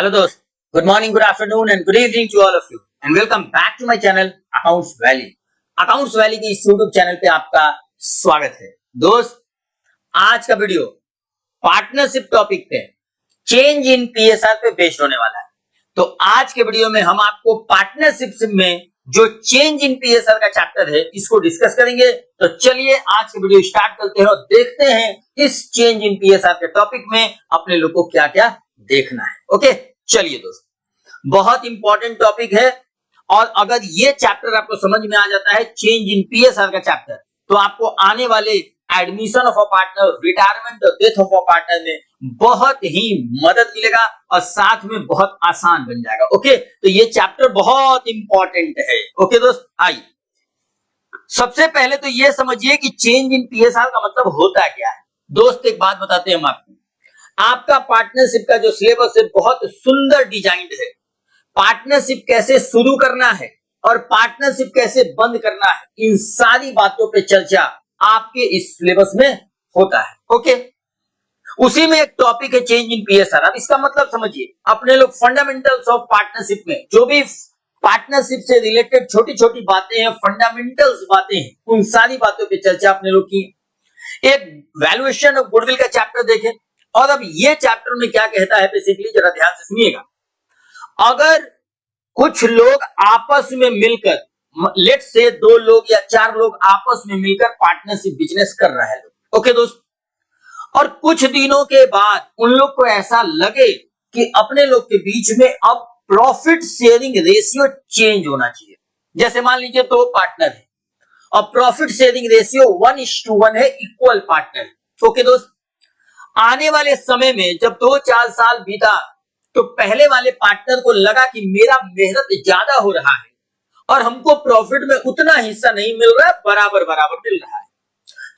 Hello दोस्त, good morning, good afternoon and good evening to all of you and welcome back to my channel accounts valley. Accounts valley के इस YouTube channel पे आपका स्वागत है। दोस्त, आज का वीडियो पार्टनरशिप टॉपिक पे चेंज इन पीएसआर पे बेस्ड होने वाला है। तो आज के वीडियो में हम आपको पार्टनरशिप में जो चेंज इन पीएसआर का चैप्टर है इसको डिस्कस करेंगे। तो चलिए आज के वीडियो स्टार्ट करते हैं और देखते हैं इस चेंज इन पीएसआर के टॉपिक में अपने लोग को क्या क्या देखना है। ओके, चलिए दोस्त, बहुत इंपॉर्टेंट टॉपिक है और अगर ये चैप्टर आपको समझ में आ जाता है, चेंज इन पीएसआर का चैप्टर, तो आपको आने वाले admission of a partner, retirement और डेथ ऑफ अ पार्टनर में बहुत ही मदद मिलेगा और साथ में बहुत आसान बन जाएगा। ओके, तो ये चैप्टर बहुत इंपॉर्टेंट है। ओके दोस्त, आइए सबसे पहले तो ये समझिए कि चेंज इन पीएसआर का मतलब होता क्या है। दोस्त, एक बात बताते हैं हम आपको, आपका पार्टनरशिप का जो सिलेबस है बहुत सुंदर डिजाइन्ड है। पार्टनरशिप कैसे शुरू करना है और पार्टनरशिप कैसे बंद करना है, इन सारी बातों पे चर्चा आपके इस सिलेबस में होता है। ओके, उसी में एक टॉपिक है चेंज इन पीएसआर। अब इसका मतलब समझिए, अपने लोग फंडामेंटल्स ऑफ पार्टनरशिप में जो भी पार्टनरशिप से रिलेटेड छोटी छोटी बातें हैं, फंडामेंटल्स बातें हैं, उन सारी बातों पे चर्चा अपने लोग की। एक वैल्यूएशन ऑफ गुडविल का चैप्टर देखें। और अब ये चैप्टर में क्या कहता है, बेसिकली जरा ध्यान से सुनिएगा। अगर कुछ लोग आपस में मिलकर, लेट्स से 2 लोग या 4 लोग आपस में मिलकर पार्टनरशिप बिजनेस कर रहे हैं, ओके दोस्त, और कुछ दिनों के बाद उन लोग को ऐसा लगे कि अपने लोग के बीच में अब प्रॉफिट शेयरिंग रेशियो चेंज होना चाहिए। जैसे मान लीजिए 2 पार्टनर है और प्रॉफिट शेयरिंग रेशियो 1:1 है, इक्वल पार्टनर। ओके दोस्त, आने वाले समय में जब 2-4 साल बीता तो पहले वाले पार्टनर को लगा कि मेरा मेहनत ज्यादा हो रहा है और हमको प्रॉफिट में उतना हिस्सा नहीं मिल रहा है, बराबर बराबर मिल रहा है।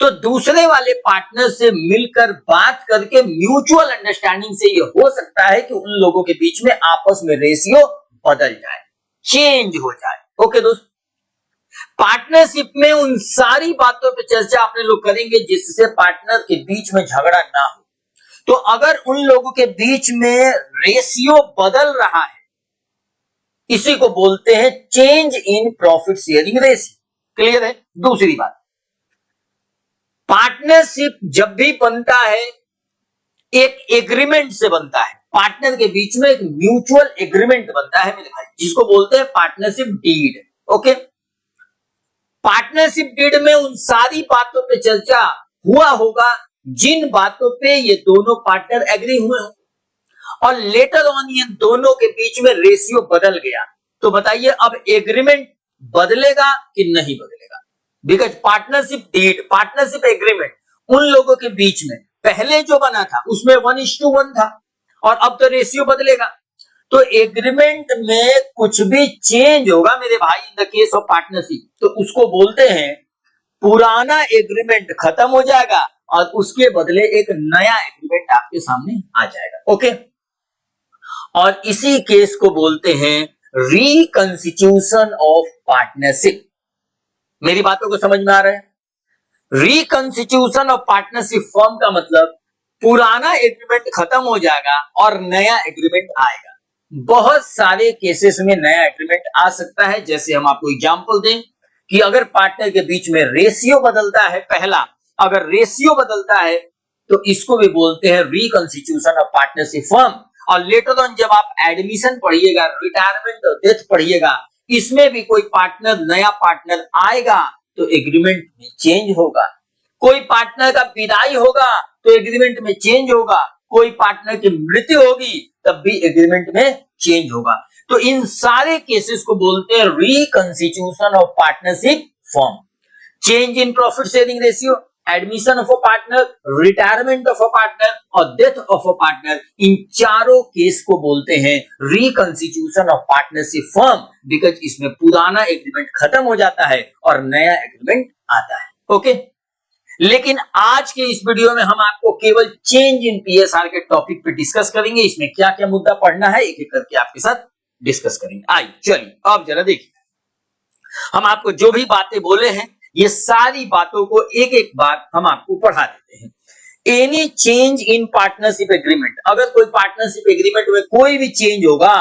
तो दूसरे वाले पार्टनर से मिलकर बात करके म्यूचुअल अंडरस्टैंडिंग से ये हो सकता है कि उन लोगों के बीच में आपस में रेशियो बदल जाए, चेंज हो जाए। ओके दोस्त, पार्टनरशिप में उन सारी बातों पर चर्चा अपने लोग करेंगे जिससे पार्टनर के बीच में झगड़ा ना हो। तो अगर उन लोगों के बीच में रेशियो बदल रहा है, इसी को बोलते हैं change in profit sharing ratio. Clear है? दूसरी बात, पार्टनरशिप जब भी बनता है एक एग्रीमेंट से बनता है, पार्टनर के बीच में एक म्यूचुअल एग्रीमेंट बनता है मेरे भाई, जिसको बोलते हैं partnership deed. Okay, partnership deed में उन सारी बातों पे चर्चा हुआ होगा जिन बातों पे ये दोनों पार्टनर एग्री हुए हो और लेटर ऑन ये दोनों के बीच में रेशियो बदल गया। तो बताइए अब एग्रीमेंट बदलेगा कि नहीं बदलेगा? Because partnership deed, partnership agreement उन लोगों के बीच में पहले जो बना था उसमें 1:1 था और अब तो रेशियो बदलेगा। तो एग्रीमेंट में कुछ भी चेंज होगा मेरे भाई, in the case of partnership, तो उसको बोलते हैं पुराना एग्रीमेंट खत्म हो जाएगा और उसके बदले एक नया एग्रीमेंट आपके सामने आ जाएगा। ओके, और इसी केस को बोलते हैं रिकंस्टिट्यूशन ऑफ पार्टनरशिप। मेरी बातों को समझ में आ रहा है? रिकंस्टिट्यूशन ऑफ पार्टनरशिप फॉर्म का मतलब पुराना एग्रीमेंट खत्म हो जाएगा और नया एग्रीमेंट आएगा। बहुत सारे केसेस में नया एग्रीमेंट आ सकता है। जैसे हम आपको एग्जांपल दें कि अगर पार्टनर के बीच में रेशियो बदलता है, पहला अगर रेशियो बदलता है तो इसको भी बोलते हैं रिकंस्टिट्यूशन ऑफ पार्टनरशिप फर्म। और लेटर ऑन जब आप एडमिशन पढ़िएगा, रिटायरमेंट और डेथ पढ़िएगा, इसमें भी कोई पार्टनर, नया पार्टनर आएगा तो एग्रीमेंट में चेंज होगा। कोई पार्टनर का विदाई होगा तो एग्रीमेंट में चेंज होगा। कोई पार्टनर की मृत्यु होगी तब भी एग्रीमेंट में चेंज होगा। तो इन सारे केसेस को बोलते हैं reconstitution of partnership form. Change in profit sharing ratio, admission of a partner, retirement of a partner और डेथ ऑफ अ पार्टनर, इन चारों केस को बोलते हैं reconstitution of partnership firm, because इसमें पुराना एग्रीमेंट खत्म हो जाता है और नया एग्रीमेंट आता है। ओके, लेकिन आज के इस वीडियो में हम आपको केवल चेंज इन पीएसआर के टॉपिक पे डिस्कस करेंगे। इसमें क्या क्या मुद्दा पढ़ना है एक एक करके आपके साथ डिस्कस करेंगे। आइए चलिए अब जरा देखिए, हम आपको जो भी बातें बोले हैं ये सारी बातों को एक एक बार हम आपको पढ़ा देते हैं। Any change in partnership agreement, अगर कोई पार्टनरशिप एग्रीमेंट में कोई भी चेंज होगा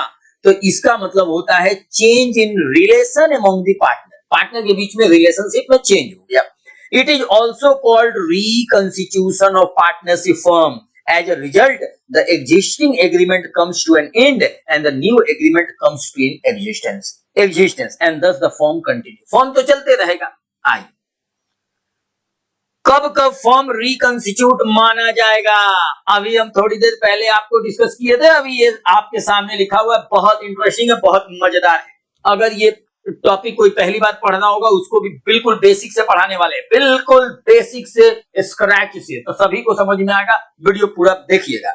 तो इसका मतलब होता है change in relation among the partner, partner के बीच में रिलेशनशिप में चेंज हो गया। It is also called reconstitution of partnership firm. As a result, the existing agreement comes to an end and the new agreement comes to in existence and thus the firm continue। Form तो चलते रहेगा। आइए, कब कब form रिकंस्टिट्यूट माना जाएगा? अभी हम थोड़ी देर पहले आपको डिस्कस किए थे, अभी ये आपके सामने लिखा हुआ है, बहुत इंटरेस्टिंग है, बहुत मजेदार है। अगर ये टॉपिक कोई पहली बार पढ़ना होगा उसको भी बिल्कुल बेसिक से पढ़ाने वाले हैं, बिल्कुल बेसिक से स्क्रैच से, तो सभी को समझ में आएगा। वीडियो पूरा देखिएगा।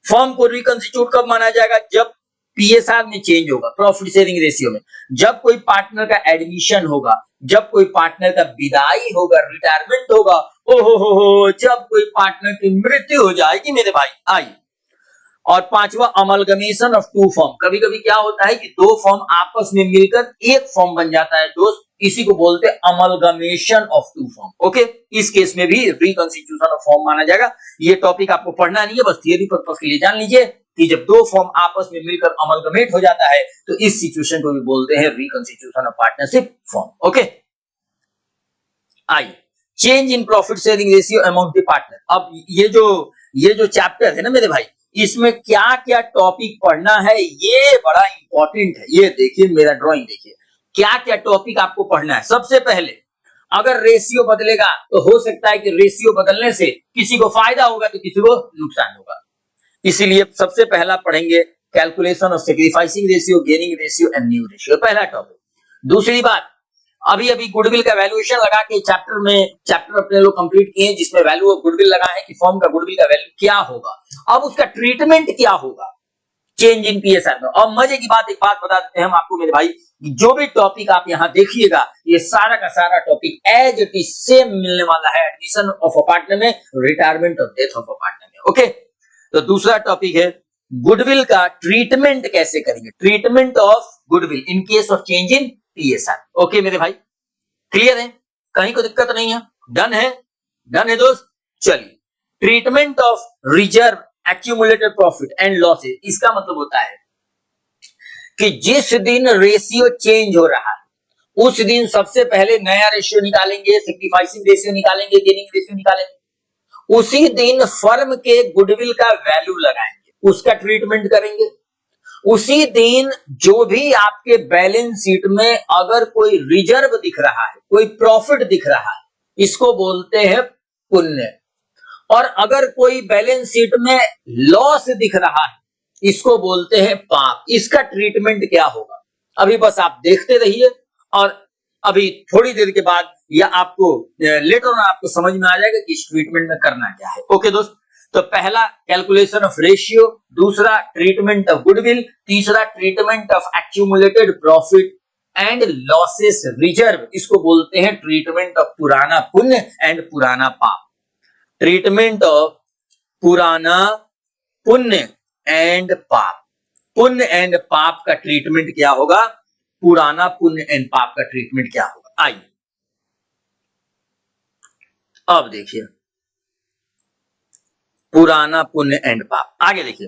फर्म को रिकंस्टिट्यूट कब माना जाएगा? जब पीएसआर में चेंज होगा, प्रॉफिट शेयरिंग रेशियो में, जब कोई पार्टनर का एडमिशन होगा, जब कोई पार्टनर का विदाई होगा, रिटायरमेंट होगा, ओहो, जब कोई पार्टनर की मृत्यु हो जाएगी मेरे भाई। आइए, और पांचवा अमलगमेशन ऑफ टू फॉर्म। कभी कभी क्या होता है कि दो फॉर्म आपस में मिलकर एक फॉर्म बन जाता है दोस्त, इसी को बोलते हैं amalgamation of two form. Okay, इस केस में भी रिकंस्टिट्यूशन ऑफ फॉर्म माना जाएगा। ये टॉपिक आपको पढ़ना नहीं है, बस थियरी पर्पस के लिए जान लीजिए कि जब दो फॉर्म आपस में मिलकर अमलगमेट हो जाता है तो इस सिचुएशन को भी बोलते हैं reconstitution of partnership form. Okay, आइए, change in profit sharing ratio among the partner. अब ये जो चैप्टर है ना मेरे भाई, इसमें क्या क्या टॉपिक पढ़ना है ये बड़ा इंपॉर्टेंट है। ये देखिए मेरा ड्राइंग, देखिए क्या क्या टॉपिक आपको पढ़ना है। सबसे पहले, अगर रेशियो बदलेगा तो हो सकता है कि रेशियो बदलने से किसी को फायदा होगा तो किसी को नुकसान होगा, इसीलिए सबसे पहला पढ़ेंगे calculation of sacrificing ratio, gaining ratio and new ratio, पहला टॉपिक। दूसरी बात, अभी गुडविल का वैल्यूएशन लगा के चैप्टर अपने लोग कंप्लीट किए जिसमें वैल्यू ऑफ गुडविल लगा है कि फर्म का गुडविल का वैल्यू क्या होगा, अब उसका ट्रीटमेंट क्या होगा चेंज इन पीएसआर में। और मजे की बात, एक बात बता देते हैं हम आपको मेरे भाई, जो भी टॉपिक आप यहां देखिएगा ये सारा का सारा topic as it is same मिलने वाला है एडमिशन ऑफ अ पार्टनर में, रिटायरमेंट और डेथ ऑफ अ पार्टनर में। ओके, तो दूसरा टॉपिक है गुडविल का ट्रीटमेंट कैसे करेंगे, treatment of goodwill in case of change in PSR. Okay मेरे भाई, क्लियर है, कहीं कोई दिक्कत नहीं है, डन है, डन है दोस्त। चलिए, treatment of reserve accumulated profit and losses, इसका मतलब होता है कि जिस दिन रेशियो चेंज हो रहा है उस दिन सबसे पहले नया रेशियो निकालेंगे, सैक्रिफाइसिंग रेशियो निकालेंगे, गेनिंग रेशियो निकालेंगे, उसी दिन फर्म के गुडविल का वैल्यू लगाएंगे, उसका ट्रीटमेंट करेंगे। उसी दिन जो भी आपके बैलेंस शीट में अगर कोई रिजर्व दिख रहा है, कोई प्रॉफिट दिख रहा है, इसको बोलते हैं पुण्य, और अगर कोई बैलेंस शीट में लॉस दिख रहा है इसको बोलते हैं पाप। इसका ट्रीटमेंट क्या होगा अभी बस आप देखते रहिए, और अभी थोड़ी देर के बाद या आपको लेटर ऑन आपको समझ में आ जाएगा कि इस ट्रीटमेंट में करना क्या है। ओके दोस्त, तो पहला कैलकुलेशन ऑफ रेशियो, दूसरा ट्रीटमेंट ऑफ गुडविल, तीसरा treatment of accumulated profit and losses reserve, इसको बोलते हैं ट्रीटमेंट ऑफ पुराना पुण्य एंड पुराना पाप। ट्रीटमेंट ऑफ पुराना पुण्य एंड पाप, पुण्य एंड पाप का ट्रीटमेंट क्या होगा, पुराना पुण्य एंड पाप का ट्रीटमेंट क्या होगा। आइए अब देखिए पुराना पुण्य एंड पाप, आगे देखिए।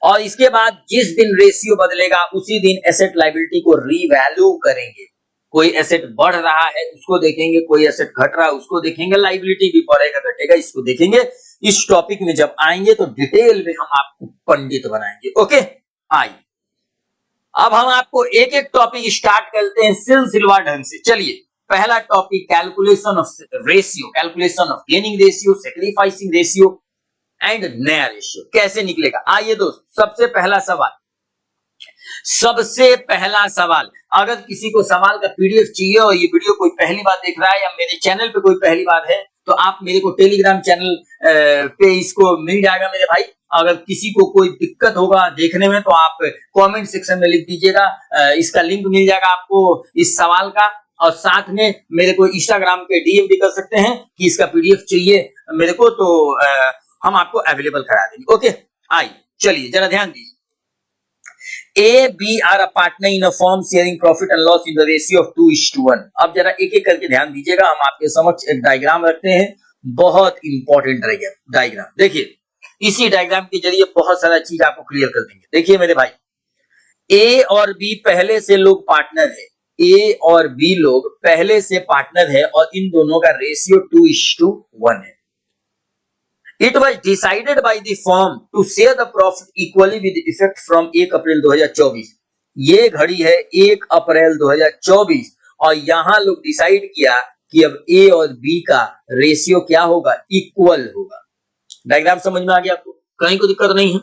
और इसके बाद जिस दिन रेशियो बदलेगा उसी दिन एसेट लायबिलिटी को रीवैल्यू करेंगे। कोई एसेट बढ़ रहा है उसको देखेंगे, कोई एसेट घट रहा है उसको देखेंगे, लायबिलिटी भी बढ़ेगा घटेगा इसको देखेंगे। इस टॉपिक में जब आएंगे तो डिटेल में हम आपको पंडित बनाएंगे। ओके, आइए अब हम आपको एक एक टॉपिक स्टार्ट करते हैं सिलसिलेवार ढंग से। चलिए, पहला topic calculation of ratio, calculation of gaining ratio, sacrificing ratio and नया रेशियो कैसे निकलेगा। आइए दोस्त, सबसे पहला सवाल, अगर किसी को सवाल का पीडीएफ चाहिए और ये वीडियो कोई पहली बार देख रहा है या मेरे चैनल पे कोई पहली बार है तो आप मेरे को टेलीग्राम चैनल पे इसको मिल जाएगा मेरे भाई। अगर किसी को कोई दिक्कत होगा देखने में तो आप कमेंट सेक्शन में लिख दीजिएगा, इसका लिंक मिल जाएगा आपको इस सवाल का। और साथ में मेरे को इंस्टाग्राम पे डीएम भी कर सकते हैं कि इसका पीडीएफ चाहिए मेरे को, तो हम आपको अवेलेबल करा देंगे। ओके, आइए चलिए जरा ध्यान दीजिए। A, B are a partner in a firm sharing profit and loss in the ratio of 2:1। अब जरा एक एक करके ध्यान दीजिएगा, हम आपके समक्ष एक डायग्राम रखते हैं बहुत इंपॉर्टेंट डायग्राम। देखिए इसी डायग्राम के जरिए बहुत सारा चीज आपको क्लियर कर देंगे। देखिए मेरे भाई, ए और बी पहले से लोग पार्टनर है, ए और बी लोग पहले से पार्टनर है और इन दोनों का रेशियो 2:1 है। It was decided by the firm to share the profit equally with effect from 1 अप्रैल 2024। ये घड़ी है 1 अप्रैल 2024 और यहां लोग डिसाइड किया कि अब ए और बी का रेशियो क्या होगा, इक्वल होगा। डायग्राम समझ में आ गया आपको, कहीं कोई दिक्कत नहीं है।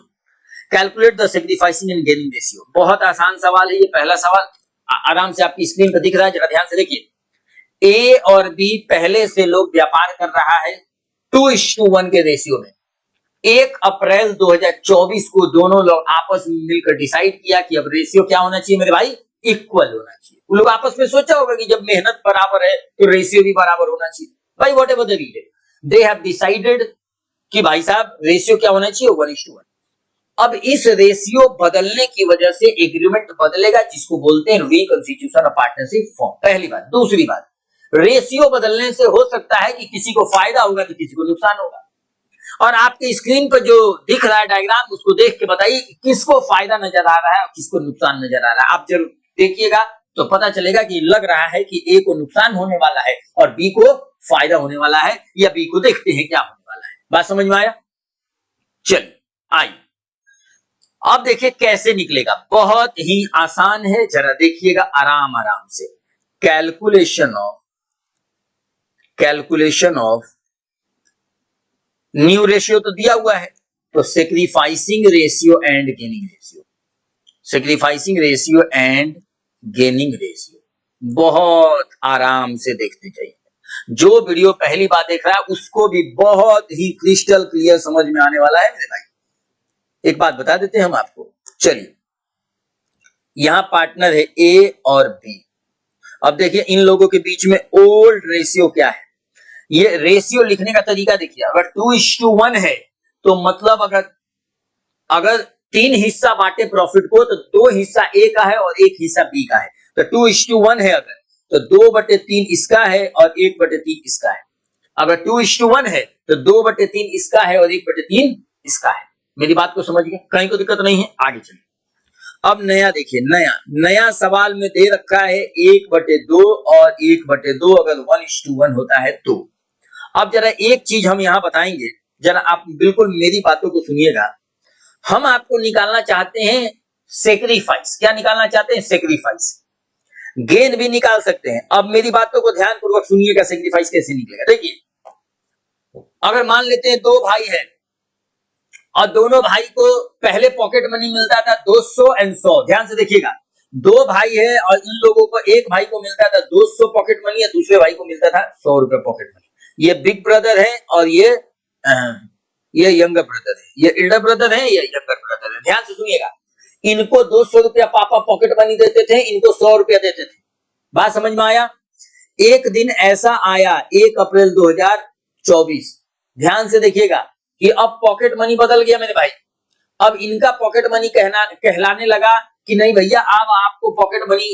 Calculate the sacrificing and gaining ratio, बहुत आसान सवाल है ये। पहला सवाल आराम से आपकी स्क्रीन पर दिख रहा है, जरा ध्यान से देखिए। ए और बी पहले से लोग व्यापार कर रहा है 2:1 के रेशियो में। 1 अप्रैल 2024 को दोनों लोग आपस में मिलकर डिसाइड किया कि अब रेशियो क्या होना चाहिए मेरे भाई, इक्वल होना चाहिए। वो लोग आपस में सोचा होगा कि जब मेहनत बराबर है तो रेशियो भी बराबर होना चाहिए। भाई whatever the reason, they have decided कि भाई साहब रेशियो क्या होना चाहिए, 1:1। अब इस रेशियो बदलने की वजह से एग्रीमेंट बदलेगा, जिसको बोलते हैं रिकंस्टिट्यूशन ऑफ पार्टनरशिप फॉर्म। पहली बात। दूसरी बात, रेशियो बदलने से हो सकता है कि किसी को फायदा होगा तो किसी को नुकसान होगा। और आपके स्क्रीन पर जो दिख रहा है डायग्राम, उसको देख के बताइए कि किसको फायदा नजर आ रहा है और किसको नुकसान नजर आ रहा है। आप जरूर देखिएगा तो पता चलेगा कि लग रहा है कि ए को नुकसान होने वाला है और बी को फायदा होने वाला है, या बी को देखते हैं क्या होने वाला है। बात समझ में आया? चलिए आइए अब देखिए कैसे निकलेगा। बहुत ही आसान है, जरा देखिएगा आराम आराम से। कैलकुलेशन ऑफ न्यू रेशियो तो दिया हुआ है, तो sacrificing ratio and gaining ratio, sacrificing ratio and gaining ratio बहुत आराम से देखते जाइए। जो वीडियो पहली बार देख रहा है उसको भी बहुत ही क्रिस्टल क्लियर समझ में आने वाला है मेरे भाई। एक बात बता देते हैं हम आपको। चलिए यहां पार्टनर है ए और बी। अब देखिए इन लोगों के बीच में ओल्ड रेशियो क्या है। ये रेशियो लिखने का तरीका देखिए, अगर 2:1 है तो मतलब अगर 3 हिस्सा बांटे प्रॉफिट को तो 2 हिस्सा ए का है और 1 हिस्सा बी का है। तो 2:1 है अगर, तो 2/3 इसका है और 1/3 इसका है। अगर 2:1 है तो 2/3 इसका है और 1/3 इसका है। मेरी बात को समझ गए, कहीं कोई दिक्कत नहीं है। आगे चलिए अब नया देखिए, नया सवाल में दे रखा है 1/2 और 1/2 अगर 1:1 होता है तो। अब जरा एक चीज हम यहां बताएंगे, जरा आप बिल्कुल मेरी बातों को सुनिएगा। हम आपको निकालना चाहते हैं सेक्रीफाइस। क्या निकालना चाहते हैं? सेक्रीफाइस। गेन भी निकाल सकते हैं। अब मेरी बातों को ध्यान पूर्वक सुनिएगा, सेक्रीफाइस कैसे निकलेगा। देखिए अगर मान लेते हैं 2 भाई है और दोनों भाई को पहले पॉकेट मनी मिलता था 200 और 100। ध्यान से देखिएगा, 2 भाई है और इन लोगों को, एक भाई को मिलता था 200 पॉकेट मनी, या दूसरे भाई को मिलता था 100 रुपए पॉकेट मनी। ये बिग ब्रदर है और ये यंगर ब्रदर है, ये एल्डर ब्रदर है, ये यंगर ब्रदर है। ध्यान से सुनिएगा, इनको 200 रुपया पापा पॉकेट मनी देते थे, इनको 100 रुपया देते थे। बात समझ में आया? एक दिन ऐसा आया 1 अप्रैल 2024, ध्यान से देखिएगा कि अब पॉकेट मनी बदल गया मेरे भाई। अब इनका पॉकेट मनी कहलाने लगा कि नहीं भैया अब आपको पॉकेट मनी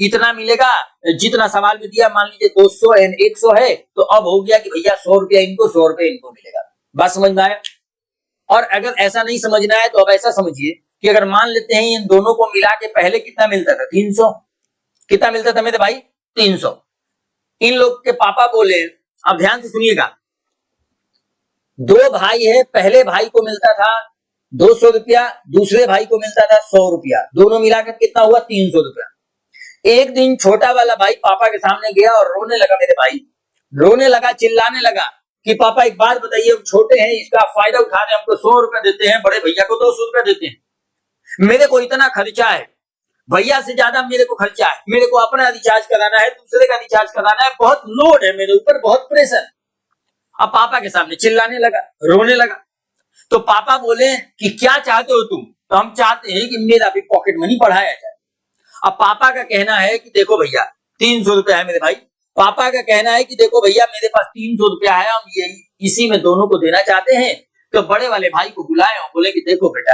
इतना मिलेगा जितना सवाल में दिया। मान लीजिए 200 एंड 100 है, तो अब हो गया कि भैया 100 रुपया इनको, 100 रुपया इनको मिलेगा। बात समझ में आया? और अगर ऐसा नहीं समझना है तो अब ऐसा समझिए कि अगर मान लेते हैं इन दोनों को मिला के पहले कितना मिलता था, 300। कितना मिलता था मेरे भाई? 300। इन लोग के पापा बोले, अब ध्यान से सुनिएगा, 2 भाई है, पहले भाई को मिलता था 200 रुपया, दूसरे भाई को मिलता था 100 रुपया, दोनों मिलाकर कितना हुआ? 300 रुपया। एक दिन छोटा वाला भाई पापा के सामने गया और रोने लगा मेरे भाई, रोने लगा, चिल्लाने लगा कि पापा एक बात बताइए, हम छोटे हैं, इसका फायदा उठा रहे हैं, हमको 100 रुपया देते हैं, बड़े भैया को 200 रुपया देते हैं, मेरे को इतना खर्चा है, भैया से ज्यादा मेरे को खर्चा है, मेरे को अपना रिचार्ज कराना है, दूसरे का रिचार्ज कराना है, बहुत लोड है मेरे ऊपर, बहुत प्रेशर। अब पापा के सामने चिल्लाने लगा, रोने लगा। तो पापा बोले कि क्या चाहते हो तुम? तो हम चाहते हैं कि मेरा भी पॉकेट मनी बढ़ाया जाए। अब पापा का कहना है कि देखो भैया 300 रुपया है मेरे भाई, पापा का कहना है कि देखो भैया मेरे पास 300 रुपया है, हम यही इसी में दोनों को देना चाहते हैं। तो बड़े वाले भाई को बुलाए और बोले कि देखो बेटा,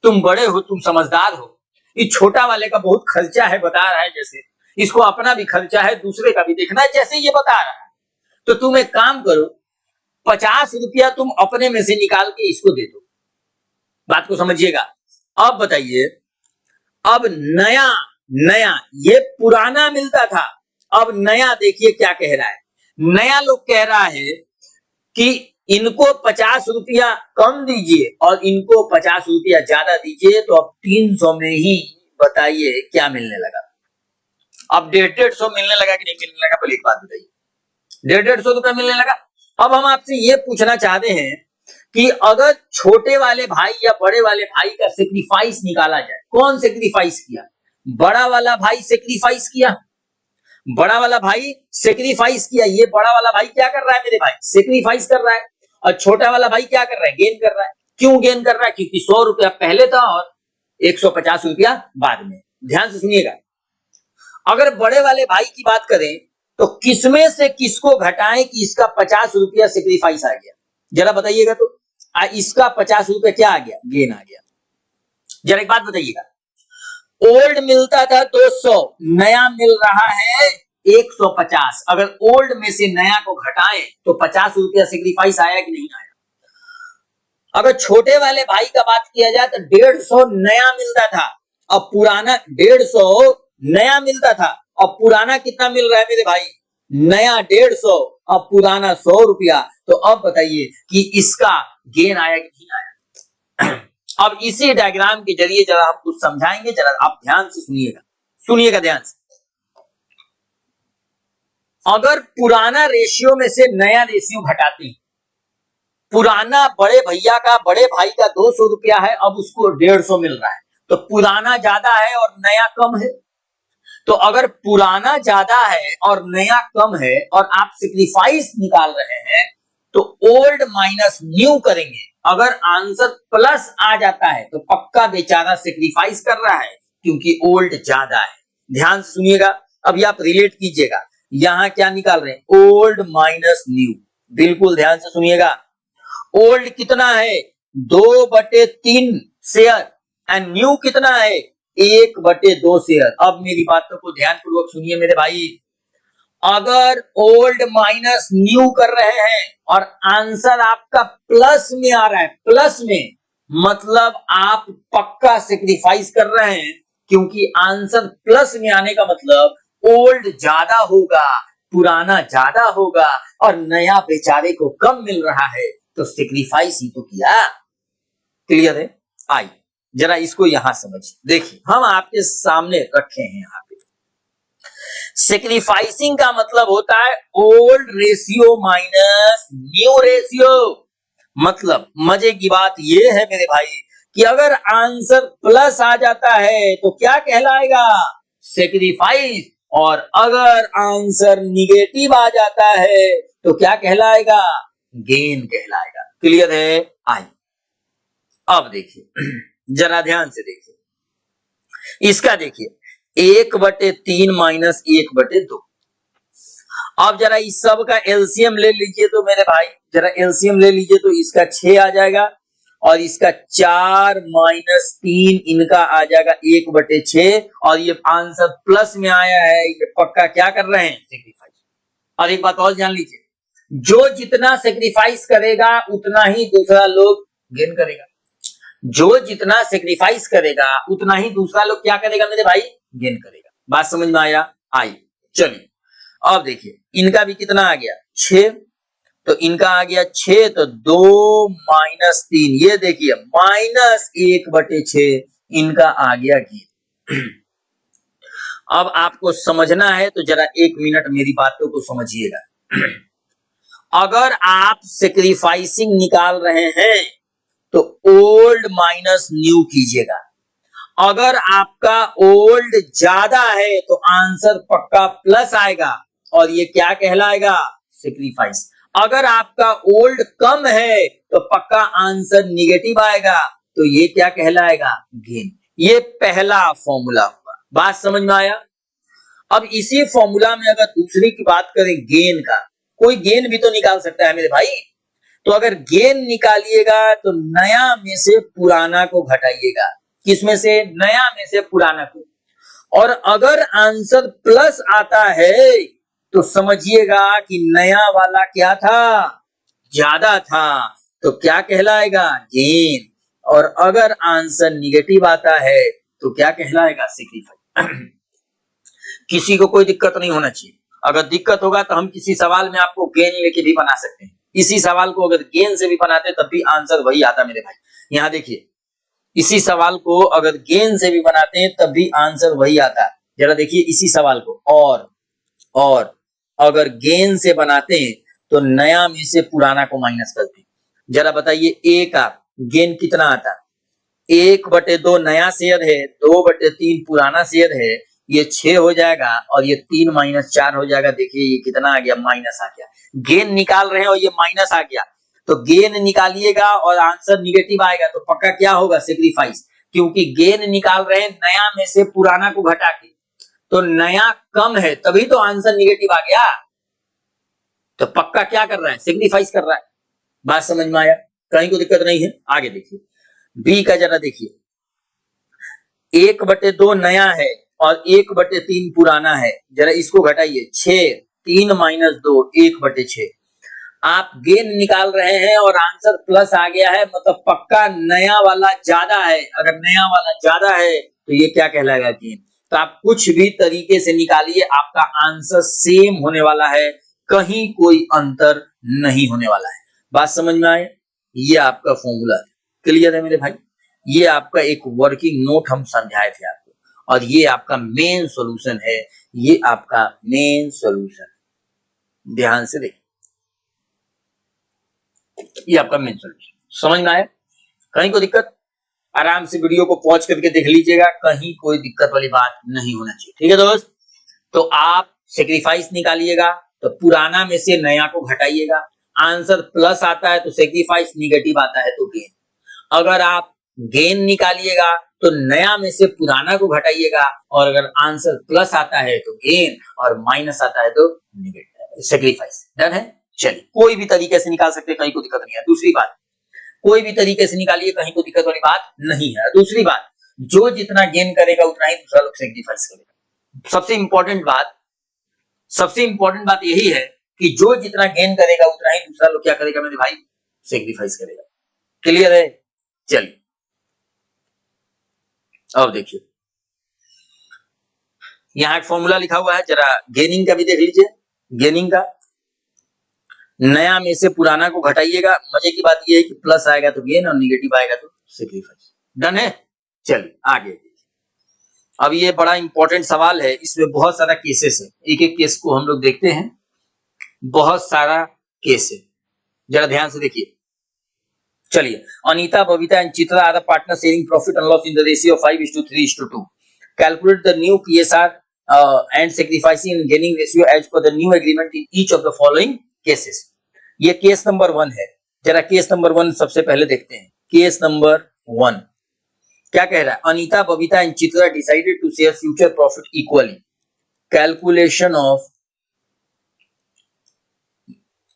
तुम बड़े हो, तुम समझदार हो, इस छोटा वाले का बहुत खर्चा है, बता रहा है जैसे, इसको अपना भी खर्चा है, दूसरे का भी देखना है जैसे ये बता रहा है। तो तुम एक काम करो ₹50 तुम अपने में से निकाल के इसको दे दो। बात को समझिएगा। अब बताइए, अब नया नया ये पुराना मिलता था, अब नया देखिए क्या कह रहा है। नया लोग कह रहा है कि इनको ₹50 कम दीजिए और इनको ₹50 ज्यादा दीजिए, तो अब 300 में ही बताइए क्या मिलने लगा। अब 150 मिलने लगा कि नहीं मिलने लगा, पहले एक बात बताइए। 150 रुपए मिलने लगा। अब हम आपसे ये पूछना चाहते हैं कि अगर छोटे वाले भाई या बड़े वाले भाई का सेक्रीफाइस निकाला जाए, कौन सेक्रीफाइस किया? बड़ा वाला भाई सेक्रीफाइस किया, बड़ा वाला भाई सेक्रीफाइस किया। ये बड़ा वाला भाई क्या कर रहा है मेरे भाई? सेक्रीफाइस कर रहा है। और छोटा वाला भाई क्या कर रहा है? गेन कर रहा है। क्यों गेन कर रहा है? क्योंकि ₹100 पहले था और ₹150 बाद में। ध्यान से सुनिएगा। अगर बड़े वाले भाई की बात करें तो किसमें से किसको घटाएं कि इसका ₹50 सेक्रीफाइस आ गया? जरा बताइएगा तो। इसका ₹50 क्या आ गया? गेन आ गया। जरा एक बात बताइएगा, ओल्ड मिलता था 200, नया मिल रहा है 150। अगर ओल्ड में से नया को घटाएं तो ₹50 सेक्रीफाइस आया कि नहीं आया? अगर छोटे वाले भाई का बात किया जाए तो 150 नया मिलता था, अब पुराना 150 नया मिलता था, अब पुराना कितना मिल रहा है मेरे भाई? नया 150, अब पुराना ₹100। तो अब बताइए कि इसका गेन आया कि नहीं आया? अब इसी डायग्राम के जरिए जरा हम कुछ समझाएंगे, जरा आप ध्यान से सुनिएगा, सुनिएगा ध्यान से। अगर पुराना रेशियो में से नया रेशियो घटाते हैं, पुराना बड़े भैया का, बड़े भाई का ₹200 है, अब उसको 150 मिल रहा है, तो पुराना ज्यादा है और नया कम है। तो अगर पुराना ज्यादा है और नया कम है और आप सेक्रीफाइस निकाल रहे हैं तो ओल्ड माइनस न्यू करेंगे। अगर आंसर प्लस आ जाता है तो पक्का बेचारा सेक्रीफाइस कर रहा है, क्योंकि ओल्ड ज्यादा है। ध्यान से सुनिएगा, अभी आप रिलेट कीजिएगा। यहां क्या निकाल रहे हैं? Old minus new. बिल्कुल ध्यान से सुनिएगा। ओल्ड कितना है? 2/3 शेयर एंड न्यू कितना है? 1/2 शेयर। अब मेरी बातों को ध्यान पूर्वक सुनिए मेरे भाई। अगर ओल्ड माइनस न्यू कर रहे हैं और आंसर आपका प्लस में आ रहा है, प्लस में मतलब आप पक्का सेक्रीफाइस कर रहे हैं, क्योंकि आंसर प्लस में आने का मतलब ओल्ड ज्यादा होगा, पुराना ज्यादा होगा और नया बेचारे को कम मिल रहा है, तो सेक्रीफाइस ही तो किया। क्लियर है? आई जरा इसको यहां समझिए। देखिए, हम आपके सामने रखे हैं यहाँ पे। सेक्रीफाइसिंग का मतलब होता है old ratio minus new ratio. मतलब मजे की बात यह है मेरे भाई कि अगर आंसर प्लस आ जाता है तो क्या कहलाएगा? सेक्रीफाइस। और अगर आंसर निगेटिव आ जाता है तो क्या कहलाएगा? गेन कहलाएगा। क्लियर है? आई अब देखिए, जरा ध्यान से देखिए। इसका देखिए 1/3 माइनस 1/2। अब जरा इस सब का एलसीएम ले लीजिए तो मेरे भाई, जरा एलसीएम ले लीजिए तो इसका 6 आ जाएगा और इसका 4 माइनस 3 इनका आ जाएगा 1/6। और ये आंसर प्लस में आया है, ये पक्का क्या कर रहे हैं? सेक्रीफाइस। और एक बात और जान लीजिए, जो जितना सेक्रीफाइस करेगा उतना ही दूसरा लोग गेन करेगा। जो जितना सेक्रीफाइस करेगा उतना ही दूसरा लोग क्या करेगा मेरे भाई? गेन करेगा। बात समझ में आया? आई चलिए अब देखिए, इनका भी कितना आ गया? 6। तो इनका आ गया 6, तो 2 माइनस 3, ये देखिए माइनस 1/6 इनका आ गया गेन। अब आपको समझना है तो जरा 1 मिनट मेरी बातों को समझिएगा। अगर आप सेक्रीफाइसिंग निकाल रहे हैं तो ओल्ड माइनस न्यू कीजिएगा। अगर आपका ओल्ड ज्यादा है तो आंसर पक्का प्लस आएगा और ये क्या कहलाएगा? सेक्रीफाइस। अगर आपका ओल्ड कम है तो पक्का आंसर निगेटिव आएगा, तो ये क्या कहलाएगा? गेन। ये पहला फॉर्मूला हुआ। बात समझ में आया? अब इसी फॉर्मूला में अगर दूसरी की बात करें गेन का, कोई गेन भी तो निकाल सकता है मेरे भाई। तो अगर गेन निकालिएगा तो नया में से पुराना को घटाइएगा। किसमें से? नया में से पुराना को। और अगर आंसर प्लस आता है तो समझिएगा कि नया वाला क्या था? ज्यादा था तो क्या कहलाएगा, गेन। और अगर आंसर निगेटिव आता है तो क्या कहलाएगा, सेक्रीफाइस। किसी को कोई दिक्कत नहीं होना चाहिए। अगर दिक्कत होगा तो हम किसी सवाल में आपको गेन लेके भी बना सकते हैं। इसी सवाल को अगर गेन से भी बनाते तब भी आंसर वही आता मेरे भाई। यहाँ देखिए, इसी सवाल को अगर गेन से भी बनाते हैं तब भी आंसर वही आता है। जरा देखिए इसी सवाल को, और अगर गेन से बनाते हैं तो नया में से पुराना को माइनस करते हैं। जरा बताइए ए का गेन कितना आता है, 1/2 नया शेयर है, 2/3 पुराना शेयर है, ये 6 हो जाएगा और ये 3 माइनस 4 हो जाएगा। देखिए ये कितना आ गया, माइनस आ गया। गेन निकाल रहे हैं और ये माइनस आ गया, तो गेन निकालिएगा और आंसर निगेटिव आएगा तो पक्का क्या होगा, सेक्रीफाइस। क्योंकि गेन निकाल रहे हैं नया में से पुराना को घटा के, तो नया कम है तभी तो आंसर निगेटिव आ गया। तो पक्का क्या कर रहा है, सेक्रीफाइस कर रहा है। बात समझ में आया, कहीं को दिक्कत नहीं है। आगे देखिए बी का, जरा देखिए 1/2 नया है और 1/3 पुराना है। जरा इसको घटाइए, 6, 3 माइनस 2, 1/6। आप गेन निकाल रहे हैं और आंसर प्लस आ गया है, मतलब पक्का नया वाला ज्यादा है। अगर नया वाला ज्यादा है तो ये क्या कहलाएगा, गेन। तो आप कुछ भी तरीके से निकालिए, आपका आंसर सेम होने वाला है, कहीं कोई अंतर नहीं होने वाला है। बात समझ में आए, ये आपका फॉर्मूला है। क्लियर है मेरे भाई, ये आपका एक वर्किंग नोट हम समझाए थे आपको, और ये आपका मेन सॉल्यूशन है। ये आपका मेन सॉल्यूशन, ध्यान से देखिए, ये आपका मेन सॉल्यूशन। समझ में आया, कहीं कोई दिक्कत, आराम से वीडियो को पॉज करके देख लीजिएगा, कहीं कोई दिक्कत वाली बात नहीं होना चाहिए। ठीक है दोस्त, तो आप सेक्रीफाइस निकालिएगा तो पुराना में से नया को घटाइएगा, आंसर प्लस आता है तो सेक्रीफाइस, निगेटिव आता है तो गेन। अगर आप गेन निकालिएगा तो नया में से पुराना को घटाइएगा, और अगर आंसर प्लस आता है तो गेन और माइनस आता है तो निगेटिव, सेक्रीफाइस। डन है। चलिए, कोई भी तरीके से निकाल सकते हैं, कहीं कोई दिक्कत नहीं है। दूसरी बात, कोई भी तरीके से निकालिए, कहीं कोई दिक्कत वाली बात नहीं है। दूसरी बात, जो जितना गेन करेगा उतना ही दूसरा लोग सेक्रीफाइस करेगा। सबसे इंपॉर्टेंट बात यही है कि जो जितना गेन करेगा उतना ही दूसरा लोग क्या करेगा मेरे भाई, सेक्रीफाइस करेगा। क्लियर है। चलिए अब देखिए, यहां एक फॉर्मूला लिखा हुआ है, जरा गेनिंग का भी देख लीजिए। गेनिंग का, नया में से पुराना को घटाइएगा। मजे की बात यह है कि प्लस आएगा तो गेन और निगेटिव आएगा तो सेक्रीफाइस। डन है। चलिए आगे देखिए, अब ये बड़ा इंपॉर्टेंट सवाल है, इसमें बहुत सारा केसेस है। एक एक केस को हम लोग देखते हैं, बहुत सारा केस है, जरा ध्यान से देखिए। चलिए, Anita, Babita and Chitra are the partner sharing profit and loss in the ratio 5:3:2. Calculate the new PSR and sacrificing and gaining ratio as per the new agreement in each of the following cases. ये case number 1 है। जरा case number 1 सबसे पहले देखते हैं। Case number 1 क्या कह रहा है, Anita, Babita and Chitra decided to share future profit equally. Calculation of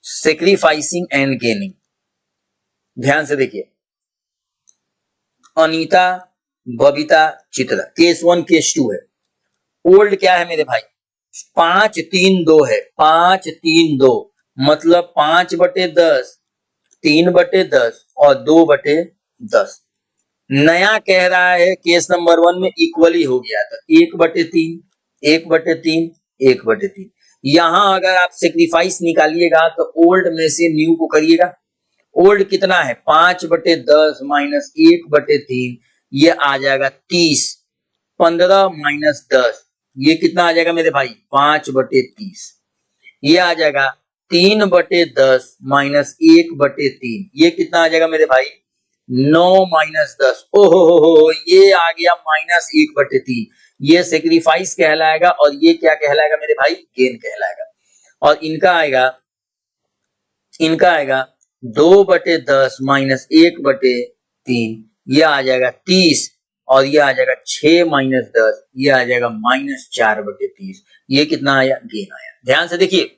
sacrificing and gaining. ध्यान से देखिए, अनीता, बबीता, चित्रा, केस 1 केस 2 है। ओल्ड क्या है मेरे भाई, 5:3:2 है। 5:3:2 मतलब 5/10, 3/10 और 2/10। नया कह रहा है केस नंबर 1 में इक्वली हो गया था, 1/3, 1/3, 1/3। यहां अगर आप सेक्रीफाइस निकालिएगा तो ओल्ड में से न्यू को करिएगा। ओल्ड कितना है, 5/10 माइनस 1/3, ये आ जाएगा 30। 15 माइनस 10, ये कितना आ जाएगा मेरे भाई, 5/30। ये आ जाएगा 3/10 माइनस 1/3, ये कितना आ जाएगा मेरे भाई, 9 माइनस 10। ओहो, ये आ गया माइनस 1/3। ये सेक्रीफाइस कहलाएगा और ये क्या कहलाएगा मेरे भाई, गेन कहलाएगा। और इनका आएगा 2/10 माइनस 1/3, ये आ जाएगा 30, और ये आ जाएगा 6 माइनस 10, ये आ जाएगा माइनस 4/30। ये कितना आया, गेन आया। ध्यान से देखिए,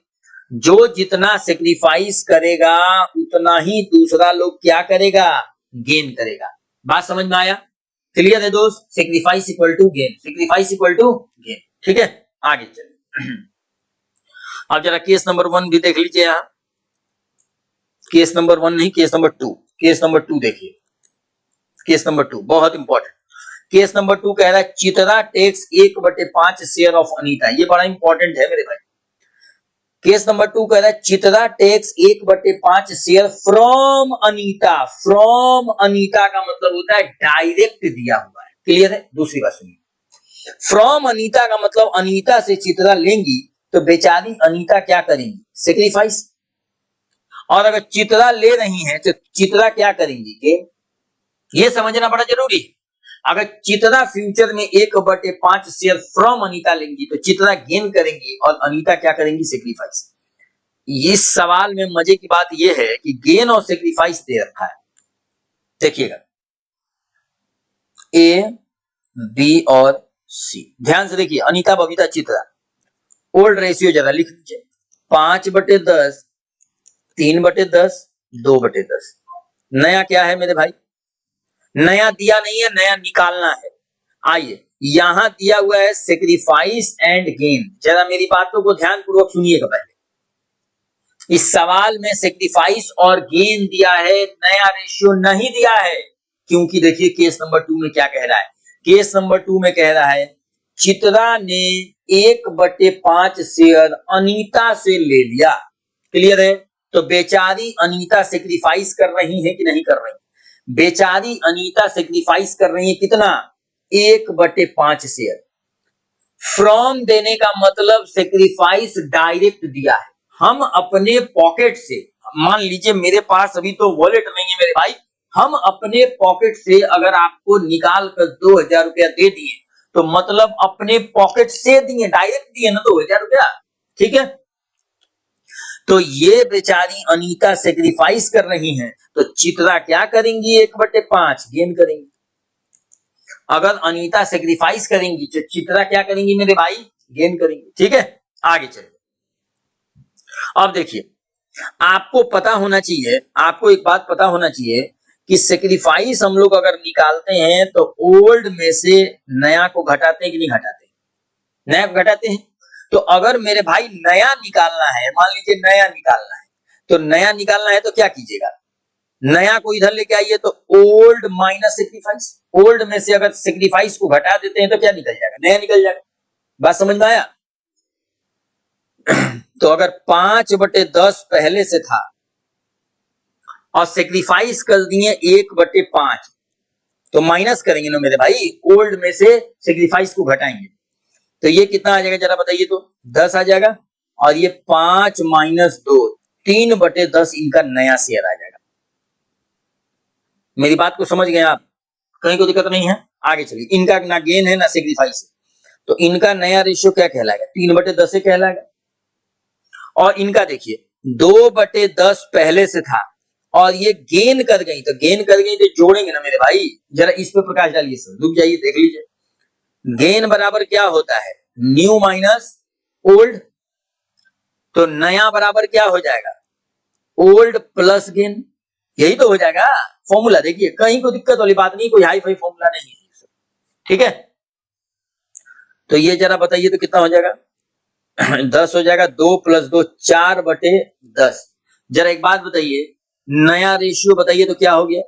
जो जितना सेक्रीफाइस करेगा उतना ही दूसरा लोग क्या करेगा, गेन करेगा। बात समझ में आया, क्लियर है दोस्त। Sacrifice equal to gain, sacrifice equal to gain. ठीक है, आगे चलिए। अब जरा केस नंबर 1 भी देख लीजिए। यहां केस नंबर 1 नहीं, केस नंबर 2। केस नंबर 2 देखिए, केस नंबर 2 बहुत इंपॉर्टेंट। केस नंबर 2 कह रहा है Chitra takes 1/5 share of Anita. ये बड़ा इंपॉर्टेंट है मेरे भाई। केस नंबर 2 कह रहा है Chitra takes 1/5 share from Anita. From Anita का मतलब होता है डायरेक्ट दिया हुआ है। क्लियर है? दूसरी बात सुनिए, फ्रॉम अनीता का मतलब अनीता से चित्रा लेंगी तो बेचारी अनीता क्या करेंगी? सेक्रीफाइस। और अगर चित्रा ले रही है तो चित्रा क्या करेंगी? गेन। ये समझना बड़ा जरूरी है। अगर चित्रा फ्यूचर में 1/5 शेयर फ्रॉम अनीता लेंगी तो चित्रा गेन करेंगी और अनीता क्या करेंगी? सेक्रीफाइस। इस सवाल में मजे की बात यह है कि गेन और सेक्रीफाइस दे रखा है। देखिएगा, ए, बी और सी। ध्यान से देखिए, अनीता, बबीता, चित्रा। ओल्ड रेशियो जरा लिख लीजिए, 5/10, 3/10, 2/10। नया क्या है मेरे भाई? नया दिया नहीं है, नया निकालना है। आइए, यहां दिया हुआ है सेक्रीफाइस एंड गेन। जरा मेरी बातों को ध्यान पूर्वक सुनिएगा। पहले इस सवाल में सेक्रीफाइस और गेन दिया है, नया रेशियो नहीं दिया है। क्योंकि देखिए केस नंबर 2 में क्या कह रहा है। केस नंबर 2 में कह रहा है चित्रा ने 1/5 शेयर अनीता से ले लिया। क्लियर है? तो बेचारी अनीता सेक्रीफाइस कर रही है कि नहीं कर रही? बेचारी अनीता सेक्रीफाइस कर रही है कितना? 1/5 शेयर। फ्रॉम देने का मतलब सेक्रीफाइस डायरेक्ट दिया है। हम अपने पॉकेट से, मान लीजिए मेरे पास अभी तो वॉलेट नहीं है मेरे भाई, हम अपने पॉकेट से अगर आपको निकाल कर 2000 रुपया दे दिए तो मतलब अपने पॉकेट से दिए, डायरेक्ट दिए ना 2000 रुपया। ठीक है? तो ये बेचारी अनीता सेक्रीफाइस कर रही हैं, तो चित्रा क्या करेंगी? 1/5 गेन करेंगी। अगर अनीता सेक्रीफाइस करेंगी तो चित्रा क्या करेंगी मेरे भाई? गेन करेंगी। ठीक है, आगे चलिए। अब देखिए, आपको पता होना चाहिए, आपको एक बात पता होना चाहिए कि सेक्रीफाइस हम लोग अगर निकालते हैं तो ओल्ड में से नया को घटाते हैं कि नहीं घटाते? नया को घटाते हैं। तो अगर मेरे भाई नया निकालना है, मान लीजिए नया निकालना है, तो नया निकालना है तो क्या कीजिएगा? नया को इधर लेके आइए तो ओल्ड माइनस सेक्रीफाइस। ओल्ड में से अगर सेक्रीफाइस को घटा देते हैं तो क्या निकल जाएगा? नया निकल जाएगा। बात समझ में आया? तो अगर 5/10 पहले से था और सेक्रीफाइस कर दिए 1/5, तो माइनस करेंगे ना मेरे भाई, ओल्ड में से सेक्रीफाइस को घटाएंगे तो ये कितना आ जाएगा जरा बताइए? तो 10 आ जाएगा। और ये 5 - 2, 3/10 इनका नया शेयर आ जाएगा। मेरी बात को समझ गए आप? कहीं कोई दिक्कत नहीं है? आगे चलिए, इनका ना गेन है ना सेक्रीफाइस है, तो इनका नया रेशियो क्या कहलाएगा? 3/10 से कहलाएगा। और इनका देखिए 2/10 पहले से था और ये गेन कर गई, तो गेन कर गई तो जोड़ेंगे ना मेरे भाई। जरा इस पे प्रकाश डालिए, सर रुक जाइए, देख लीजिए। गेन बराबर क्या होता है? New minus old. तो नया बराबर क्या हो जाएगा? Old plus gain. यही तो हो जाएगा फॉर्मूला। देखिए कहीं कोई दिक्कत वाली बात नहीं, कोई हाई फाई फॉर्मूला नहीं है। ठीक है, तो ये जरा बताइए तो कितना हो जाएगा? 10 हो जाएगा। 2 + 2 4/10। जरा एक बात बताइए, नया रेशियो बताइए तो क्या हो गया?